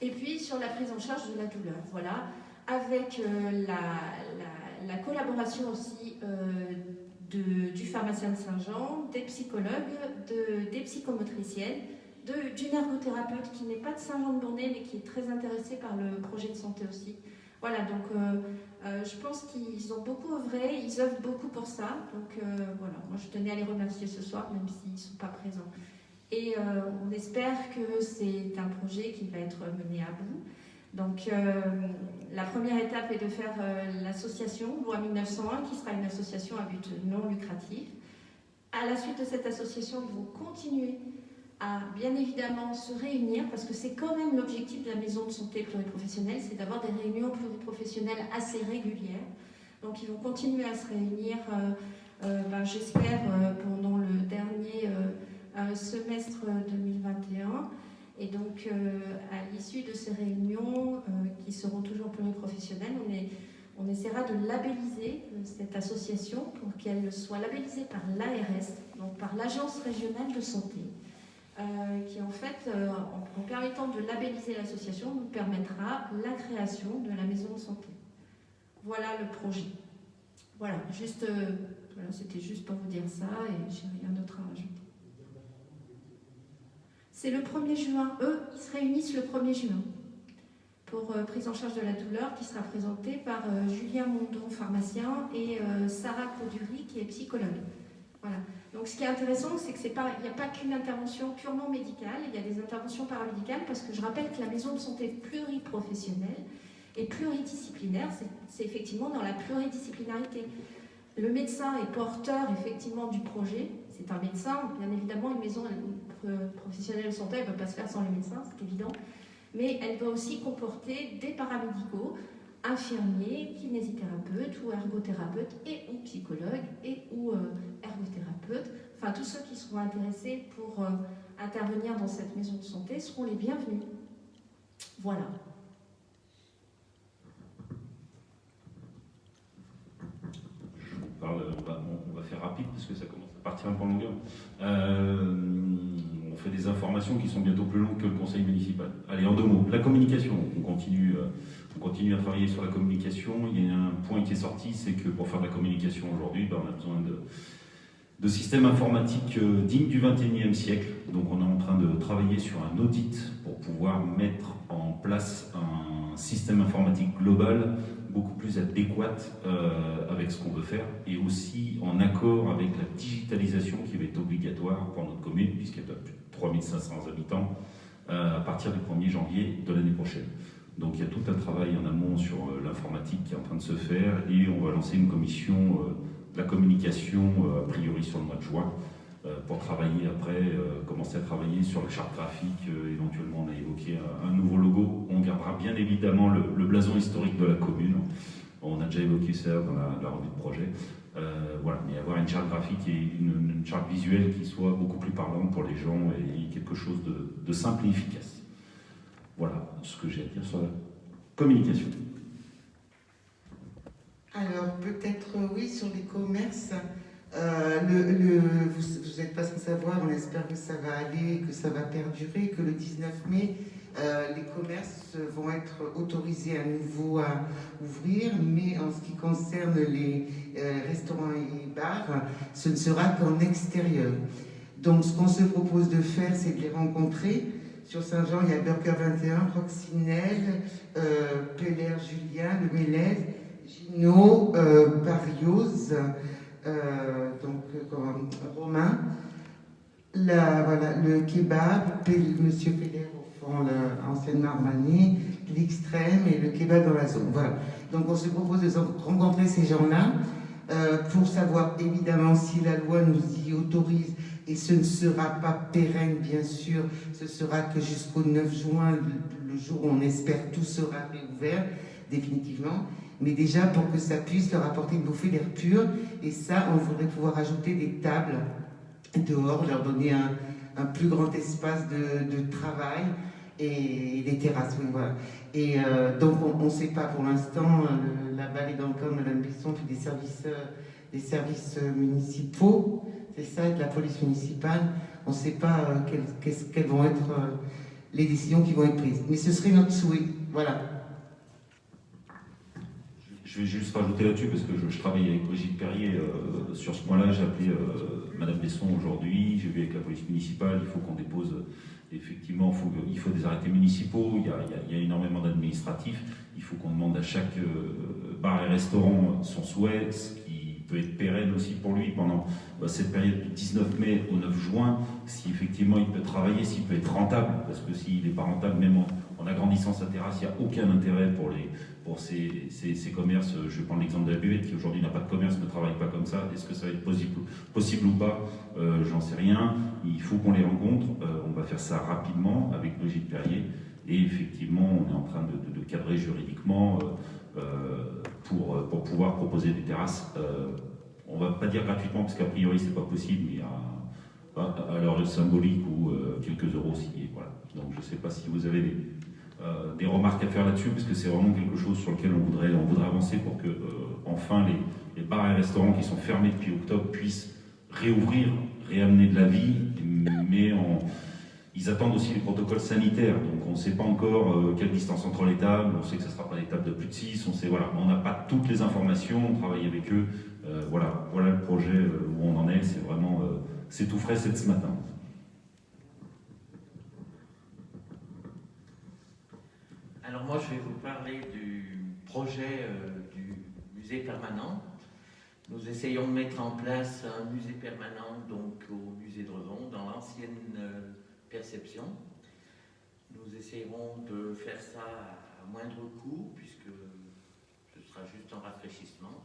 Speaker 6: et puis sur la prise en charge de la douleur. Voilà, avec la collaboration aussi du pharmacien de Saint-Jean, des psychologues, des psychomotriciennes, d'une ergothérapeute qui n'est pas de Saint-Jean-de-Bournay mais qui est très intéressée par le projet de santé aussi. Voilà, donc je pense qu'ils ont beaucoup œuvré, ils œuvrent beaucoup pour ça. Donc voilà, moi je tenais à les remercier ce soir, même s'ils ne sont pas présents. Et on espère que c'est un projet qui va être mené à bout. Donc la première étape est de faire l'association Loi 1901, qui sera une association à but non lucratif. À la suite de cette association, ils vont continuer à bien évidemment se réunir, parce que c'est quand même l'objectif de la maison de santé pluriprofessionnelle, c'est d'avoir des réunions pluriprofessionnelles assez régulières. Donc ils vont continuer à se réunir, j'espère, pendant le dernier semestre 2021. Et donc à l'issue de ces réunions, qui seront toujours pluriprofessionnelles, on essaiera de labelliser cette association pour qu'elle soit labellisée par l'ARS, donc par l'Agence régionale de santé. Qui en fait, en permettant de labelliser l'association, nous permettra la création de la maison de santé. Voilà le projet. Voilà, voilà, c'était juste pour vous dire ça, et j'ai rien d'autre à rajouter. C'est le 1er juin. Eux, ils se réunissent le 1er juin pour prise en charge de la douleur, qui sera présentée par Julien Mondon, pharmacien, et Sarah Caudury, qui est psychologue. Voilà. Donc ce qui est intéressant, c'est qu'il n'y a pas qu'une intervention purement médicale, il y a des interventions paramédicales, parce que je rappelle que la maison de santé pluriprofessionnelle et pluridisciplinaire, c'est effectivement dans la pluridisciplinarité. Le médecin est porteur effectivement du projet, c'est un médecin, bien évidemment une maison professionnelle de santé, elle ne peut pas se faire sans le médecin, c'est évident, mais elle doit aussi comporter des paramédicaux, infirmiers, kinésithérapeutes ou ergothérapeutes et ou psychologues et ou ergothérapeutes. Enfin, tous ceux qui seront intéressés pour intervenir dans cette maison de santé seront les bienvenus. Voilà.
Speaker 7: On va faire rapide parce que ça commence à partir un peu en longueur. On fait des informations qui sont bientôt plus longues que le conseil municipal. Allez, en 2 mots. La communication, on continue à travailler sur la communication. Il y a un point qui est sorti, c'est que pour faire de la communication aujourd'hui, on a besoin de systèmes informatiques dignes du XXIe siècle. Donc on est en train de travailler sur un audit pour pouvoir mettre en place un système informatique global beaucoup plus adéquat avec ce qu'on veut faire, et aussi en accord avec la digitalisation qui va être obligatoire pour notre commune, puisqu'elle a plus de 3500 habitants à partir du 1er janvier de l'année prochaine. Donc il y a tout un travail en amont sur l'informatique qui est en train de se faire, et on va lancer une commission de la communication a priori sur le mois de juin pour travailler après, commencer à travailler sur la charte graphique. Éventuellement, on a évoqué un nouveau logo. On gardera bien évidemment le blason historique de la commune. On a déjà évoqué ça dans la revue de projet. Voilà, mais avoir une charte graphique et une charte visuelle qui soit beaucoup plus parlante pour les gens, et quelque chose de simple et efficace. Voilà ce que j'ai à dire sur la communication.
Speaker 8: Alors peut-être oui, sur les commerces, Vous n'êtes pas sans savoir, on espère que ça va aller, que ça va perdurer, que le 19 mai, les commerces vont être autorisés à nouveau à ouvrir, mais en ce qui concerne les restaurants et bars, ce ne sera qu'en extérieur. Donc ce qu'on se propose de faire, c'est de les rencontrer. Sur Saint-Jean, il y a Burger 21, Roccinelle, Peller Julien, Le Mélèze, Gino, Barrios, Romain, le kebab, Monsieur Peller au fond, l'ancienne Marmanie, l'extrême et le kebab dans la zone. Voilà. Donc on se propose de rencontrer ces gens-là pour savoir évidemment si la loi nous y autorise, et ce ne sera pas pérenne bien sûr, ce sera que jusqu'au 9 juin, le jour où on espère tout sera réouvert définitivement. Mais déjà, pour que ça puisse leur apporter une bouffée d'air pur, et ça, on voudrait pouvoir ajouter des tables dehors, leur donner un plus grand espace de travail et des terrasses. Oui, voilà. Et donc, on ne sait pas pour l'instant, la balle est dans le camp de Mme Bisson, puis des services municipaux, c'est ça, de la police municipale. On ne sait pas quelles vont être les décisions qui vont être prises. Mais ce serait notre souhait. Voilà.
Speaker 7: Je vais juste rajouter là-dessus, parce que je travaille avec Brigitte Perrier sur ce point-là. J'ai appelé Madame Besson aujourd'hui, j'ai vu avec la police municipale, il faut qu'on dépose, effectivement, il faut des arrêtés municipaux, il y a énormément d'administratifs, il faut qu'on demande à chaque bar et restaurant son souhait, ce qui peut être pérenne aussi pour lui pendant cette période du 19 mai au 9 juin, si effectivement il peut travailler, s'il peut être rentable, parce que s'il n'est pas rentable, même en agrandissant sa terrasse, il n'y a aucun intérêt pour ces commerces. Je vais prendre l'exemple de la buvette qui aujourd'hui n'a pas de commerce, ne travaille pas comme ça. Est-ce que ça va être possible ou pas? J'en sais rien. Il faut qu'on les rencontre. On va faire ça rapidement avec Brigitte Perrier. Et effectivement, on est en train de cadrer juridiquement pour pouvoir proposer des terrasses. On ne va pas dire gratuitement, parce qu'a priori, ce n'est pas possible, mais à l'heure symbolique ou quelques euros aussi. Voilà. Donc je ne sais pas si vous avez des remarques à faire là-dessus, parce que c'est vraiment quelque chose sur lequel on voudrait avancer pour que enfin les bars et restaurants qui sont fermés depuis octobre puissent réouvrir, réamener de la vie, mais ils attendent aussi les protocoles sanitaires. Donc on ne sait pas encore quelle distance entre les tables, on sait que ce ne sera pas des tables de plus de 6, on n'a pas toutes les informations, on travaille avec eux. Voilà le projet où on en est, c'est vraiment c'est tout frais, c'est ce matin.
Speaker 1: Alors moi, je vais vous parler du projet du musée permanent. Nous essayons de mettre en place un musée permanent donc au musée de Revon, dans l'ancienne perception. Nous essayerons de faire ça à moindre coût, puisque ce sera juste un rafraîchissement.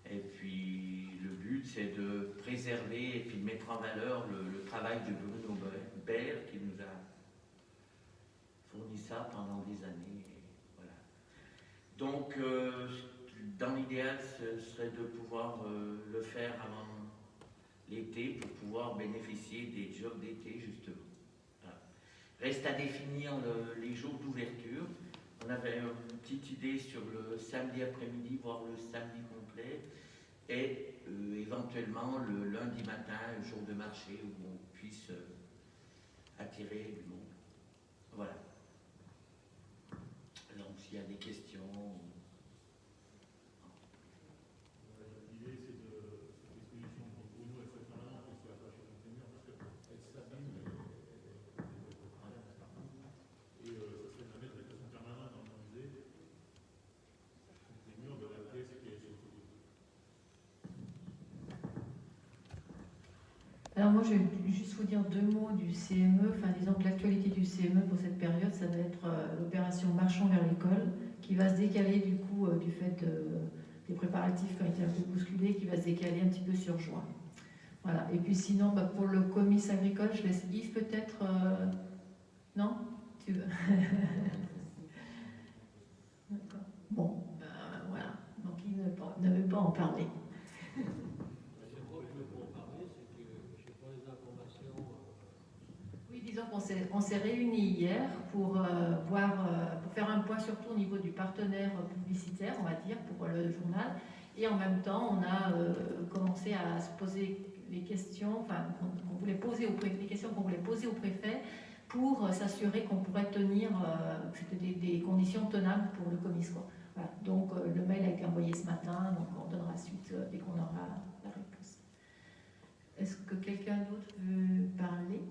Speaker 1: Et puis le but, c'est de préserver et puis de mettre en valeur le travail de Bruno Baer, qui nous a fourni ça pendant des années. Et voilà. Donc, dans l'idéal, ce serait de pouvoir le faire avant l'été pour pouvoir bénéficier des jobs d'été, justement. Voilà. Reste à définir les jours d'ouverture. On avait une petite idée sur le samedi après-midi, voire le samedi complet, et éventuellement le lundi matin, un jour de marché où on puisse attirer du monde. Voilà. Donc s'il y a des questions...
Speaker 9: L'idée c'est de l'exposition pour nous, elle faut être permanente, parce qu'il n'y a pas chez les murs, parce qu'elle s'abîme et ça serait de la mettre de façon permanente dans le musée, les murs de la pièce qui est exposée.
Speaker 10: Alors moi, je vais juste vous dire deux mots du CME. Enfin, disons que l'actualité du CME pour cette période, ça va être l'opération Marchons vers l'école, qui va se décaler du coup du fait des préparatifs qui ont été un peu bousculés, qui va se décaler un petit peu sur juin. Voilà. Et puis sinon, pour le comice agricole, je laisse Yves peut-être... Non? Tu veux? D'accord. Bon, voilà. Donc il ne veut pas en parler. Oui, disons qu'on s'est réunis hier pour faire un point voit surtout au niveau du partenaire publicitaire, on va dire, pour le journal. Et en même temps, on a commencé à se poser les questions, qu'on voulait poser les questions qu'on voulait poser au préfet pour s'assurer qu'on pourrait tenir, que c'était des conditions tenables pour le comice, quoi. Voilà. Donc le mail a été envoyé ce matin, donc on donnera suite dès qu'on aura la réponse. Est-ce que quelqu'un d'autre veut parler?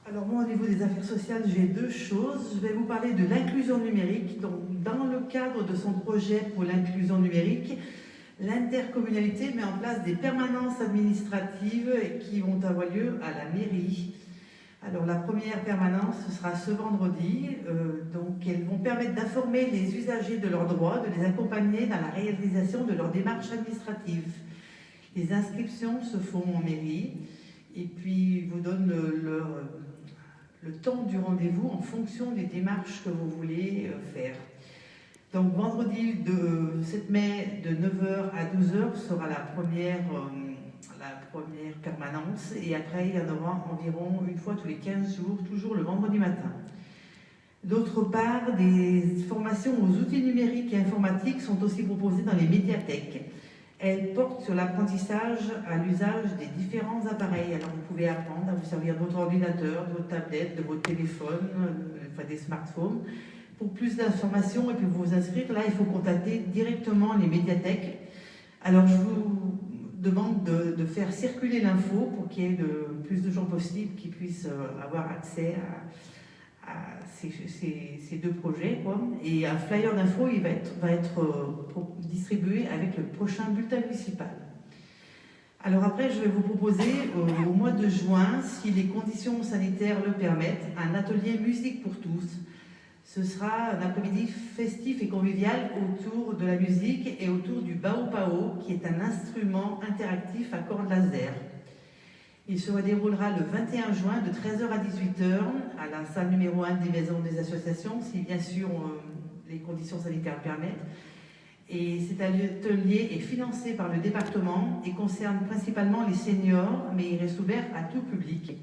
Speaker 11: Alors moi, au niveau des affaires sociales, j'ai deux choses. Je vais vous parler de l'inclusion numérique. Donc, dans le cadre de son projet pour l'inclusion numérique, l'intercommunalité met en place des permanences administratives qui vont avoir lieu à la mairie. Alors la première permanence, ce sera ce vendredi. Donc elles vont permettre d'informer les usagers de leurs droits, de les accompagner dans la réalisation de leurs démarches administratives. Les inscriptions se font en mairie et puis ils vous donnent le temps du rendez-vous en fonction des démarches que vous voulez faire. Donc vendredi 7 mai de 9h à 12h sera la première permanence et après il y en aura environ une fois tous les 15 jours, toujours le vendredi matin. D'autre part, des formations aux outils numériques et informatiques sont aussi proposées dans les médiathèques. Elles portent sur l'apprentissage à l'usage des différents appareils. Alors vous pouvez apprendre à vous servir de votre ordinateur, de votre tablette, de votre téléphone, des smartphones. Pour plus d'informations et puis vous inscrire, là il faut contacter directement les médiathèques. Alors je vous demande de faire circuler l'info pour qu'il y ait le plus de gens possible qui puissent avoir accès à ces deux projets, quoi. Et un flyer d'info il va être distribué avec le prochain bulletin municipal. Alors après, je vais vous proposer au mois de juin, si les conditions sanitaires le permettent, un atelier musique pour tous. Ce sera un après-midi festif et convivial autour de la musique et autour du Bao Pao, qui est un instrument interactif à cordes laser. Il se déroulera le 21 juin de 13h à 18h à la salle numéro 1 des maisons des associations, si bien sûr les conditions sanitaires le permettent. Et cet atelier est financé par le département et concerne principalement les seniors, mais il reste ouvert à tout public.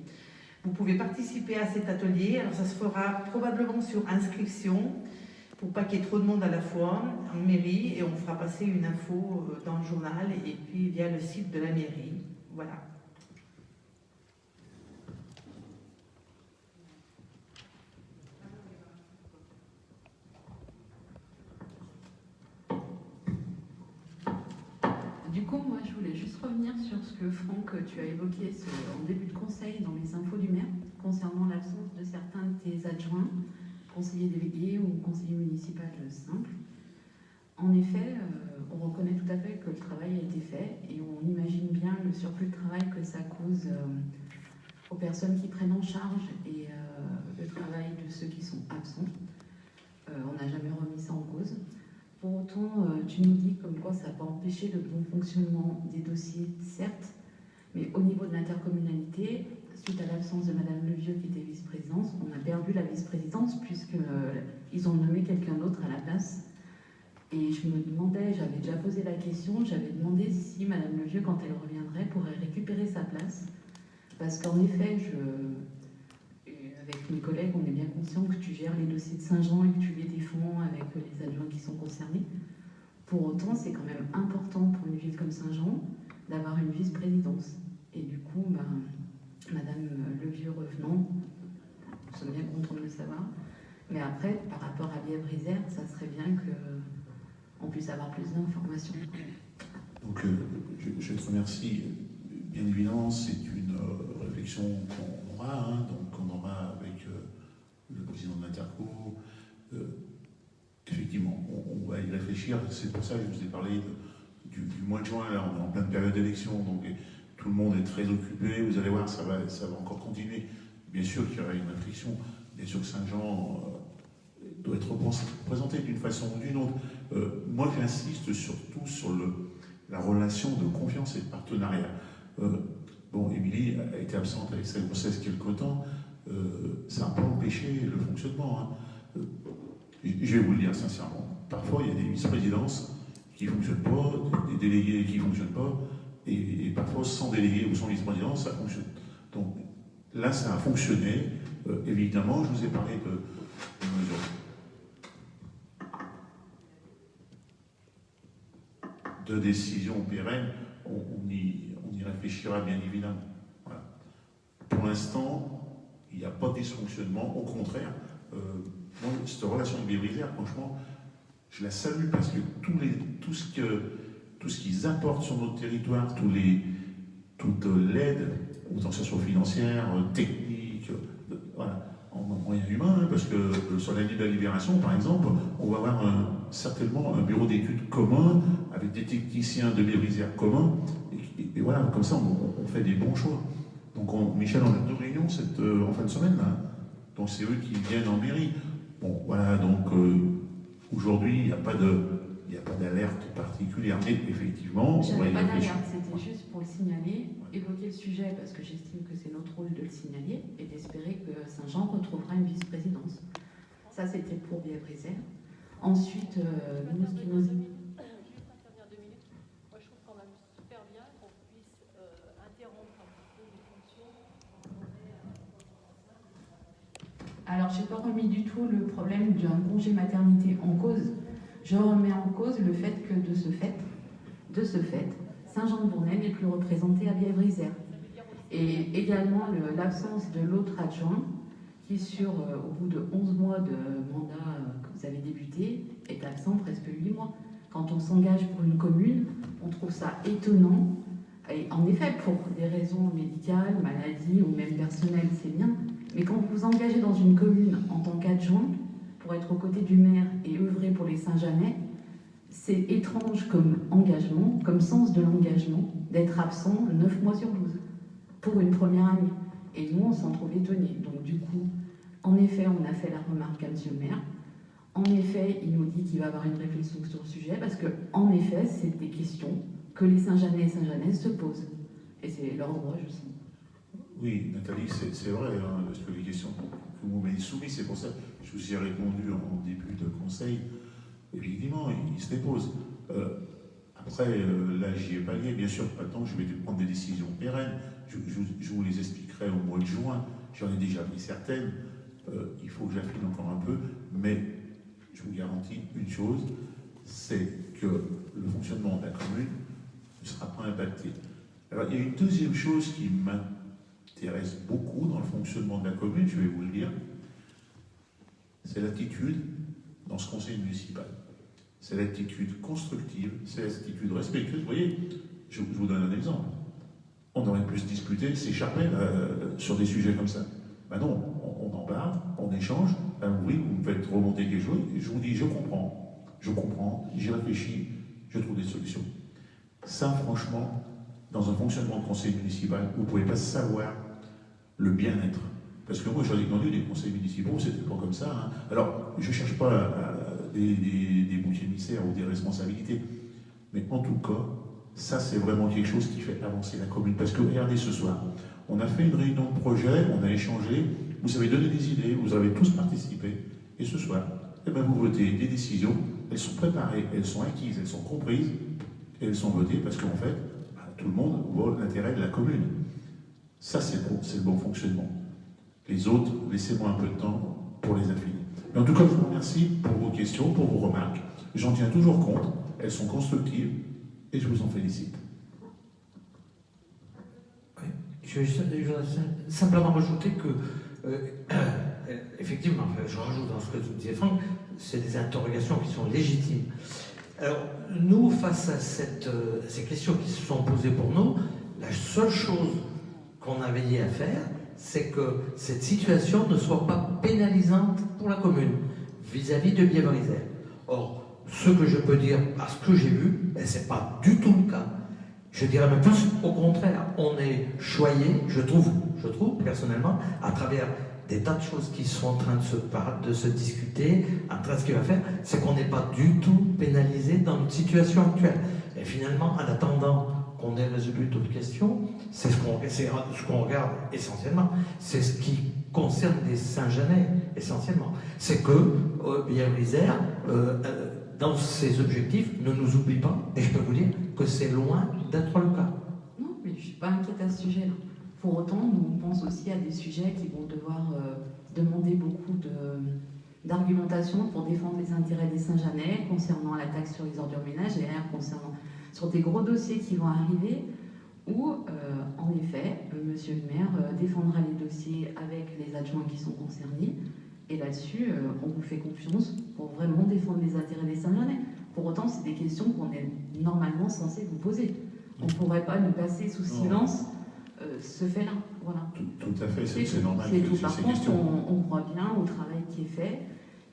Speaker 11: Vous pouvez participer à cet atelier. Alors ça se fera probablement sur inscription, pour pas qu'il y ait trop de monde à la fois, en mairie, et on fera passer une info dans le journal et puis via le site de la mairie. Voilà.
Speaker 12: Du coup, moi, je voulais juste revenir sur ce que, Franck, tu as évoqué en début de conseil dans les infos du maire, concernant l'absence de certains de tes adjoints, conseillers délégués ou conseillers municipaux simples. En effet, on reconnaît tout à fait que le travail a été fait et on imagine bien le surplus de travail que ça cause aux personnes qui prennent en charge et le travail de ceux qui sont absents. On n'a jamais remis ça en cause. Pour autant, tu nous dis comme quoi ça n'a pas empêché le bon fonctionnement des dossiers, certes, mais au niveau de l'intercommunalité, suite à l'absence de Madame Levieux qui était vice-présidente, on a perdu la vice-présidence puisqu'ils ont nommé quelqu'un d'autre à la place. Et je me demandais, j'avais déjà posé la question, j'avais demandé si Madame Levieux, quand elle reviendrait, pourrait récupérer sa place. Parce qu'en effet, avec mes collègues, on est bien conscient que tu gères les dossiers de Saint-Jean et que tu les défends avec les adjoints qui sont concernés. Pour autant, c'est quand même important pour une ville comme Saint-Jean d'avoir une vice-présidence. Et du coup, Madame Levieux revenant, nous sommes bien contents de le savoir. Mais après, par rapport à Lièvre-Isère, ça serait bien qu'on puisse avoir plus d'informations.
Speaker 13: Donc, je te remercie. Bien évidemment, c'est une réflexion qu'on aura, donc qu'on aura avec le président de l'Interco. Effectivement, on va y réfléchir. C'est pour ça que je vous ai parlé du mois de juin. Là, on est en pleine période d'élection, donc tout le monde est très occupé. Vous allez voir, ça va encore continuer. Bien sûr qu'il y aura une réflexion. Bien sûr que Saint-Jean doit être représenté d'une façon ou d'une autre. Moi, j'insiste surtout sur la relation de confiance et de partenariat. Bon, Émilie a été absente avec sa grossesse quelque temps, ça n'a pas empêché le fonctionnement. Hein. Je vais vous le dire sincèrement, parfois il y a des vice-présidences qui ne fonctionnent pas, des délégués qui ne fonctionnent pas, et parfois sans délégué ou sans vice-présidence, ça fonctionne. Donc là, ça a fonctionné. Évidemment, je vous ai parlé de mesures de décision pérennes, on y réfléchira bien évidemment. Voilà. Pour l'instant, il n'y a pas de dysfonctionnement, au contraire. Moi, cette relation avec Bievriser, franchement, je la salue parce que tout ce qu'ils apportent sur notre territoire, toute l'aide, autant que ce soit financière, technique, voilà, en moyens humains, hein, parce que sur la ligne de la Libération, par exemple, on va avoir certainement un bureau d'études commun avec des techniciens de Bievriser communs, et voilà, comme ça, on fait des bons choix. Donc, Michel, on a 2 réunions en fin de semaine, là. Donc, c'est eux qui viennent en mairie. Bon, voilà, donc, aujourd'hui, il n'y a pas d'alerte particulière, mais effectivement, on va y
Speaker 12: pas
Speaker 13: réfléchir.
Speaker 12: d'alerte, c'était juste pour le signaler, évoquer le sujet, parce que j'estime que c'est notre rôle de le signaler, et d'espérer que Saint-Jean retrouvera une vice-présidence. Ça, c'était pour Bievriser. Ensuite, nous, ce qui nous...
Speaker 14: Juste intervenir 2 minutes. Moi, je trouve quand même super bien qu'on puisse interrompre un petit peu les fonctions.
Speaker 12: Alors, je n'ai pas remis du tout le problème d'un congé maternité en cause. Je remets en cause le fait que, de ce fait, Saint-Jean-de-Bournay n'est plus représenté à Bievriser. Et également l'absence de l'autre adjoint qui, au bout de 11 mois de mandat que vous avez débuté, est absent presque 8 mois. Quand on s'engage pour une commune, on trouve ça étonnant. Et en effet, pour des raisons médicales, maladies ou même personnelles, c'est bien. Mais quand vous vous engagez dans une commune en tant qu'adjoint, pour être aux côtés du maire et œuvrer pour les Saint-Jeanais, c'est étrange comme engagement, comme sens de l'engagement, d'être absent 9 mois sur 12 pour une première année. Et nous, on s'en trouve étonnés. Donc du coup, en effet, on a fait la remarque à monsieur le maire. En effet, il nous dit qu'il va avoir une réflexion sur le sujet, parce que, en effet, c'est des questions que les Saint-Jeanais et Saint-Jeanaises se posent. Et c'est leur droit, je sais.
Speaker 13: Oui, Nathalie, c'est vrai, hein, parce que les questions que vous m'avez soumises, c'est pour ça que je vous y ai répondu en début de conseil. Évidemment, ils se les posent. Après, là, j'y ai pas lié. Bien sûr, maintenant, je vais prendre des décisions pérennes. Je vous les expliquerai au mois de juin. J'en ai déjà pris certaines. Il faut que j'affine encore un peu. Mais je vous garantis une chose, c'est que le fonctionnement de la commune ne sera pas impacté. Alors, il y a une deuxième chose qui m'intéresse beaucoup dans le fonctionnement de la commune, je vais vous le dire, c'est l'attitude dans ce conseil municipal. C'est l'attitude constructive, c'est l'attitude respectueuse. Vous voyez, je vous donne un exemple. On aurait pu se disputer, s'échapper sur des sujets comme ça. Ben non, on en parle, on échange. Ben oui, vous me faites remonter quelque chose, et je vous dis, je comprends, j'y réfléchis, je trouve des solutions. Ça, franchement, dans un fonctionnement de conseil municipal, vous ne pouvez pas savoir le bien-être. Parce que moi, j'en ai connu des conseils municipaux, c'était pas comme ça. Hein. Alors, je ne cherche pas des boucs émissaires ou des responsabilités. Mais en tout cas, ça, c'est vraiment quelque chose qui fait avancer la commune. Parce que, regardez, ce soir, on a fait une réunion de projet, on a échangé, vous avez donné des idées, vous avez tous participé. Et ce soir, eh ben, vous votez des décisions, elles sont préparées, elles sont acquises, elles sont comprises, et elles sont votées parce qu'en fait, tout le monde voit l'intérêt de la commune. Ça, c'est le bon fonctionnement. Les autres, laissez-moi un peu de temps pour les affiner. Mais en tout cas, je vous remercie pour vos questions, pour vos remarques. J'en tiens toujours compte, elles sont constructives, et je vous en félicite.
Speaker 1: Oui. Je vais simplement rajouter que, effectivement, je rajoute dans ce que vous disiez, Franck, c'est des interrogations qui sont légitimes. Alors, nous, face à ces questions qui se sont posées pour nous, la seule chose qu'on a veillé à faire, c'est que cette situation ne soit pas pénalisante pour la commune vis-à-vis de Bievriser. Or, ce que je peux dire, à ce que j'ai vu, ben, ce n'est pas du tout le cas. Je dirais même plus au contraire, on est choyé, je trouve personnellement, à travers des tas de choses qui sont en train de se discuter. Après, ce qu'il va faire, c'est qu'on n'est pas du tout pénalisé dans notre situation actuelle. Et finalement, en attendant qu'on ait résolu toute question, c'est ce qu'on regarde essentiellement. C'est ce qui concerne les Saint-Jeanais, essentiellement. C'est que Bièvre-Isère, dans ses objectifs, ne nous oublie pas. Et je peux vous dire que c'est loin d'être le cas.
Speaker 12: Non, mais je ne suis pas inquiète à ce sujet-là. Pour autant, nous on pense aussi à des sujets qui vont devoir demander beaucoup d'argumentation pour défendre les intérêts des Saint-Jeanais concernant la taxe sur les ordures ménagères, concernant sur des gros dossiers qui vont arriver où, en effet, monsieur le maire défendra les dossiers avec les adjoints qui sont concernés. Et là-dessus, on vous fait confiance pour vraiment défendre les intérêts des Saint-Jeanais. Pour autant, c'est des questions qu'on est normalement censé vous poser. On ne pourrait pas nous passer sous silence ce fait-là. Voilà.
Speaker 13: Tout à fait, c'est normal.
Speaker 12: C'est tout. Par contre, on croit bien au travail qui est fait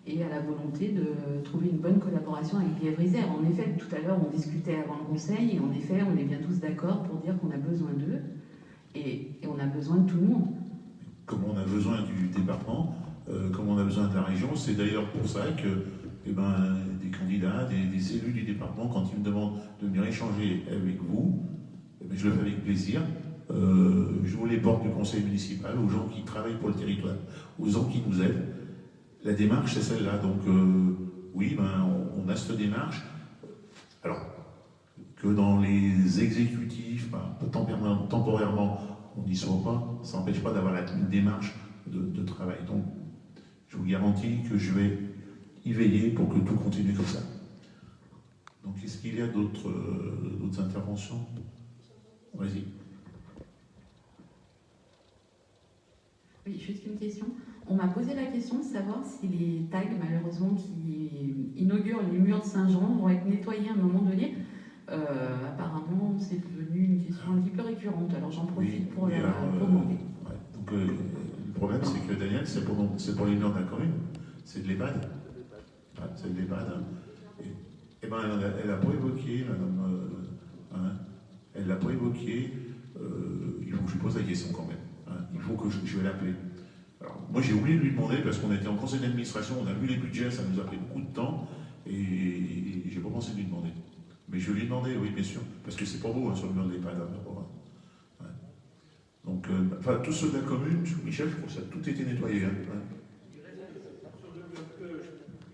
Speaker 12: et à la volonté de trouver une bonne collaboration avec Bièvre-Isère. En effet, tout à l'heure, on discutait avant le conseil et en effet, on est bien tous d'accord pour dire qu'on a besoin d'eux et on a besoin de tout le monde.
Speaker 13: Comme on a besoin du département, comme on a besoin de la région, c'est d'ailleurs pour ça que des candidats, des élus du département, quand ils me demandent de venir échanger avec vous, je le fais avec plaisir. J'ouvre les portes du conseil municipal aux gens qui travaillent pour le territoire, aux gens qui nous aident. La démarche, c'est celle-là. Donc, oui, on a cette démarche. Alors, que dans les exécutifs, temporairement, on n'y soit pas, ça n'empêche pas d'avoir une démarche de travail. Donc, je vous garantis que je vais y veiller pour que tout continue comme ça. Donc, est-ce qu'il y a d'autres interventions? Vas-y.
Speaker 12: Oui, juste une question. On m'a posé la question de savoir si les tags, malheureusement, qui inaugurent les murs de Saint-Jean vont être nettoyés à un moment donné. Apparemment, c'est devenu une question un petit peu récurrente. Alors j'en profite pour demander.
Speaker 13: Ouais. Donc, le problème, c'est que Daniel, c'est pour les murs de la commune. C'est de l'EHPAD. Ouais, c'est de l'EHPAD. Hein. Et ben, elle n'a pas évoqué, madame. Elle l'a pas évoqué. Il faut que je lui pose la question quand même. Il faut que je vais l'appeler. Alors, moi, j'ai oublié de lui demander parce qu'on était en conseil d'administration, on a vu les budgets, ça nous a pris beaucoup de temps et j'ai pas pensé de lui demander. Mais je vais lui demander, oui, bien sûr, parce que c'est pas beau sur le mur de l'EHPAD. Ouais. Donc, tous ceux de la commune, Michel, je crois que ça a tout été nettoyé. Hein.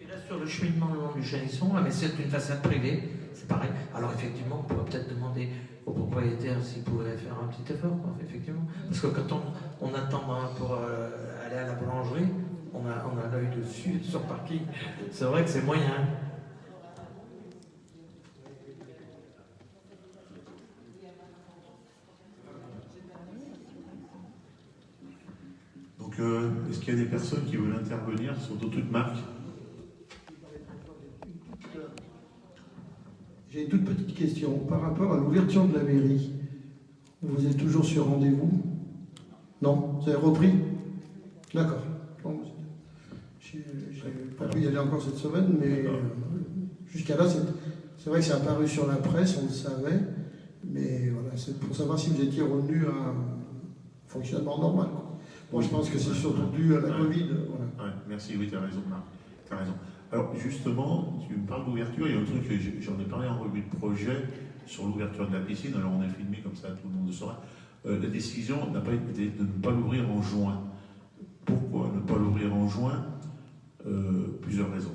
Speaker 1: Il reste sur le cheminement le long du Chanisson, mais c'est une façade privée, c'est pareil. Alors, effectivement, on pourrait peut-être demander aux propriétaires s'ils pourraient faire un petit effort, quoi, effectivement. Parce que quand on attend pour aller à la boulangerie, on a l'œil dessus sur parking. C'est vrai que c'est moyen.
Speaker 13: Donc, est-ce qu'il y a des personnes qui veulent intervenir sur d'autres marques?
Speaker 15: J'ai une toute petite question par rapport à l'ouverture de la mairie. Vous êtes toujours sur rendez-vous? Non? Vous avez repris? D'accord. Bon, j'ai pas pu y aller encore cette semaine, mais jusqu'à là, c'est vrai que c'est apparu sur la presse, on le savait, mais voilà, c'est pour savoir si vous étiez revenu à un fonctionnement normal. Moi, je pense que c'est surtout dû à la Covid. Voilà.
Speaker 13: Ouais, merci, oui, tu as raison, Marc. Tu as raison. Alors, justement, tu me parles d'ouverture, il y a un truc que j'en ai parlé en revue de projet sur l'ouverture de la piscine, alors on est filmé comme ça, tout le monde le saura. La décision n'a pas été de ne pas l'ouvrir en juin. Pourquoi ne pas l'ouvrir en juin? Plusieurs raisons.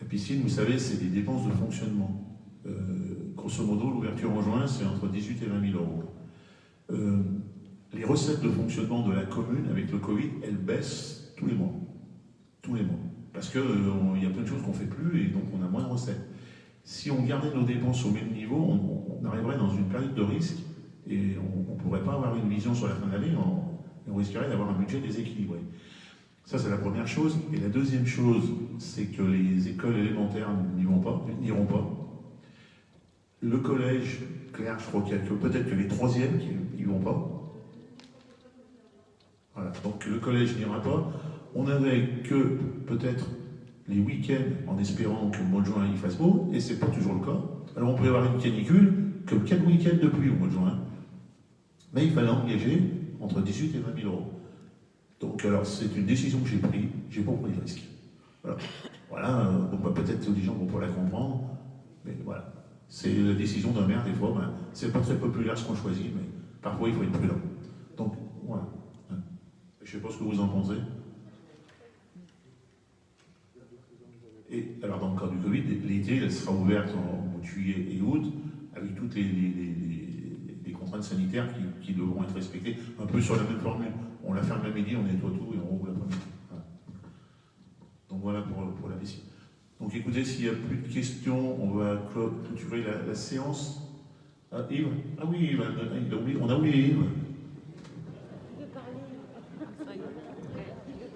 Speaker 13: La piscine, vous savez, c'est des dépenses de fonctionnement. Grosso modo, l'ouverture en juin, c'est entre 18 et 20 000 euros. Les recettes de fonctionnement de la commune, avec le Covid, elles baissent tous les mois. Tous les mois. Parce qu'il y a plein de choses qu'on ne fait plus et donc on a moins de recettes. Si on gardait nos dépenses au même niveau, on arriverait dans une période de risque et on ne pourrait pas avoir une vision sur la fin de l'année, on risquerait d'avoir un budget déséquilibré. Ça, c'est la première chose. Et la deuxième chose, c'est que les écoles élémentaires n'iront pas. Le collège, Claire, je crois qu'il y a peut-être que les troisièmes qui n'y vont pas. Voilà, donc le collège n'ira pas. On n'avait que peut-être les week-ends en espérant que le mois de juin il fasse beau, et c'est pas toujours le cas. Alors on peut avoir une canicule comme 4 week-ends de pluie au mois de juin. Mais il fallait engager entre 18 et 20 000 euros. Donc, alors, c'est une décision que j'ai prise, j'ai pas pris de risque. Voilà, bon, bah, peut-être que les gens vont pas la comprendre, mais voilà. C'est la décision d'un maire, des fois, ben, c'est pas très populaire ce qu'on choisit, mais parfois il faut être prudent. Donc, voilà. Je sais pas ce que vous en pensez. Et alors, dans le cas du Covid, l'été, elle sera ouverte en juillet et août, avec toutes les contraintes sanitaires qui devront être respectées, un peu sur la même formule. On la ferme la midi, on nettoie tout et on rouvre l'après-midi. Voilà. Donc voilà pour la piscine. Donc écoutez, s'il n'y a plus de questions, on va clôturer la séance. Ah, Yves? Ah oui, Yves, on a oublié Yves.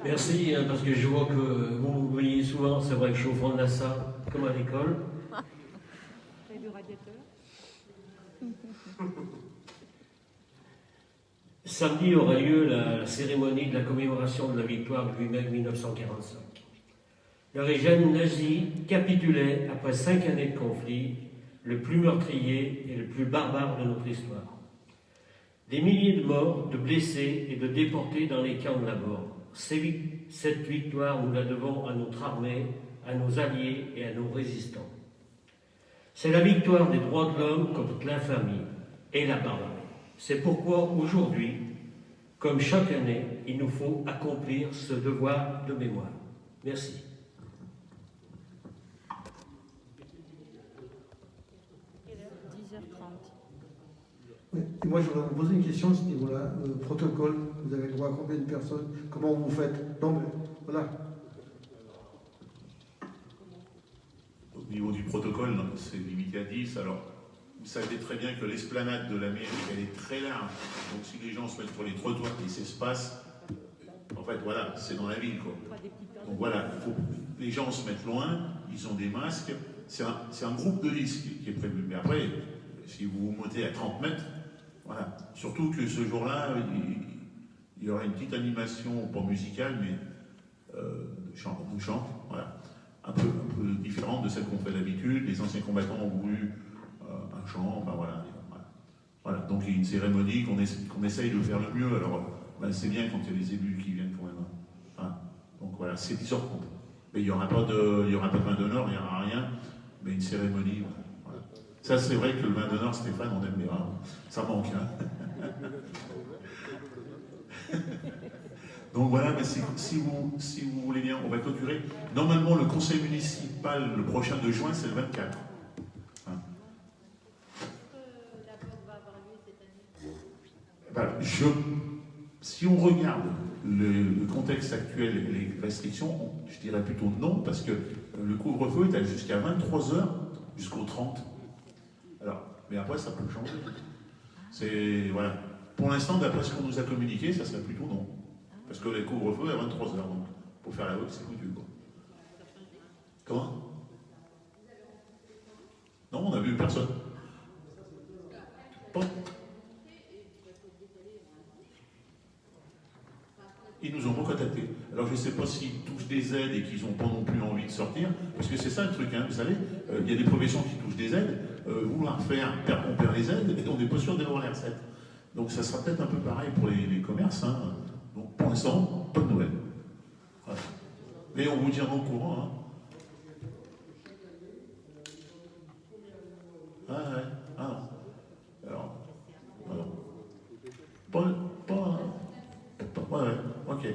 Speaker 16: Merci, parce que je vois que vous m'oubliez souvent, c'est vrai que je suis au fond de la salle, comme à l'école.
Speaker 14: Et du radiateur.
Speaker 16: Samedi aura lieu la cérémonie de la commémoration de la victoire du 8 mai 1945. Le régime nazi capitulait après 5 années de conflit, le plus meurtrier et le plus barbare de notre histoire. Des milliers de morts, de blessés et de déportés dans les camps de la mort. Cette victoire, nous la devons à notre armée, à nos alliés et à nos résistants. C'est la victoire des droits de l'homme contre l'infamie et la barbarie. C'est pourquoi aujourd'hui, comme chaque année, il nous faut accomplir ce devoir de mémoire. Merci.
Speaker 15: Oui. Et moi, je voudrais vous poser une question à ce niveau-là. Protocole, vous avez le droit à combien de personnes? Comment vous faites? Non, mais voilà.
Speaker 13: Au niveau du protocole, c'est limité à 10. Alors, vous savez très bien que l'esplanade de la mairie, elle est très large. Donc, si les gens se mettent sur les trottoirs qui s'espacent, en fait, voilà, c'est dans la ville, quoi. Donc, voilà, il faut que les gens se mettent loin, ils ont des masques. C'est un groupe de 10 qui est prévu. Mais après, si vous vous montez à 30 mètres, voilà. Surtout que ce jour-là, il y aura une petite animation, pas musicale, mais de chant, voilà. Un peu différente de celle qu'on fait d'habitude. Les anciens combattants ont voulu un chant, enfin voilà. Voilà. Donc il y a une cérémonie qu'on essaye de faire le mieux. Alors ben, c'est bien quand il y a les élus qui viennent quand même. Hein. Donc voilà, c'est 10h30. Mais il n'y aura pas de vin d'honneur, il n'y aura rien, mais une cérémonie. Voilà. Ça c'est vrai que le vin d'honneur, Stéphane, on aime bien. Ça manque. Hein. Donc voilà, mais si vous voulez bien, on va clôturer. Normalement, le conseil municipal, le prochain de juin, c'est le 24. Hein. Ben, si on regarde le contexte actuel et les restrictions, je dirais plutôt non, parce que le couvre-feu est jusqu'à 23h, jusqu'au 30. Alors, mais après, ça peut changer. C'est, voilà. Pour l'instant, d'après ce qu'on nous a communiqué, ça serait plutôt non. Parce que les couvre-feu est à 23h, donc pour faire la route, c'est foutu, quoi. Comment? Non, on n'a vu personne. Pas. Ils nous ont recontactés. Alors je ne sais pas s'ils touchent des aides et qu'ils n'ont pas non plus envie de sortir, parce que c'est ça le truc, hein, vous savez, il y a des professions qui touchent des aides, vouloir faire, on perd les aides, et on n'est pas sûr d'avoir les recettes. Donc ça sera peut-être un peu pareil pour les commerces, hein. Donc pour l'instant, pas de nouvelles. Voilà. Mais on vous tiendra au courant. Hein. Ah ouais. Ah. Alors. Ouais, ok.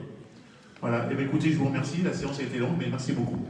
Speaker 13: Voilà. Et bien écoutez, je vous remercie. La séance a été longue, mais merci beaucoup.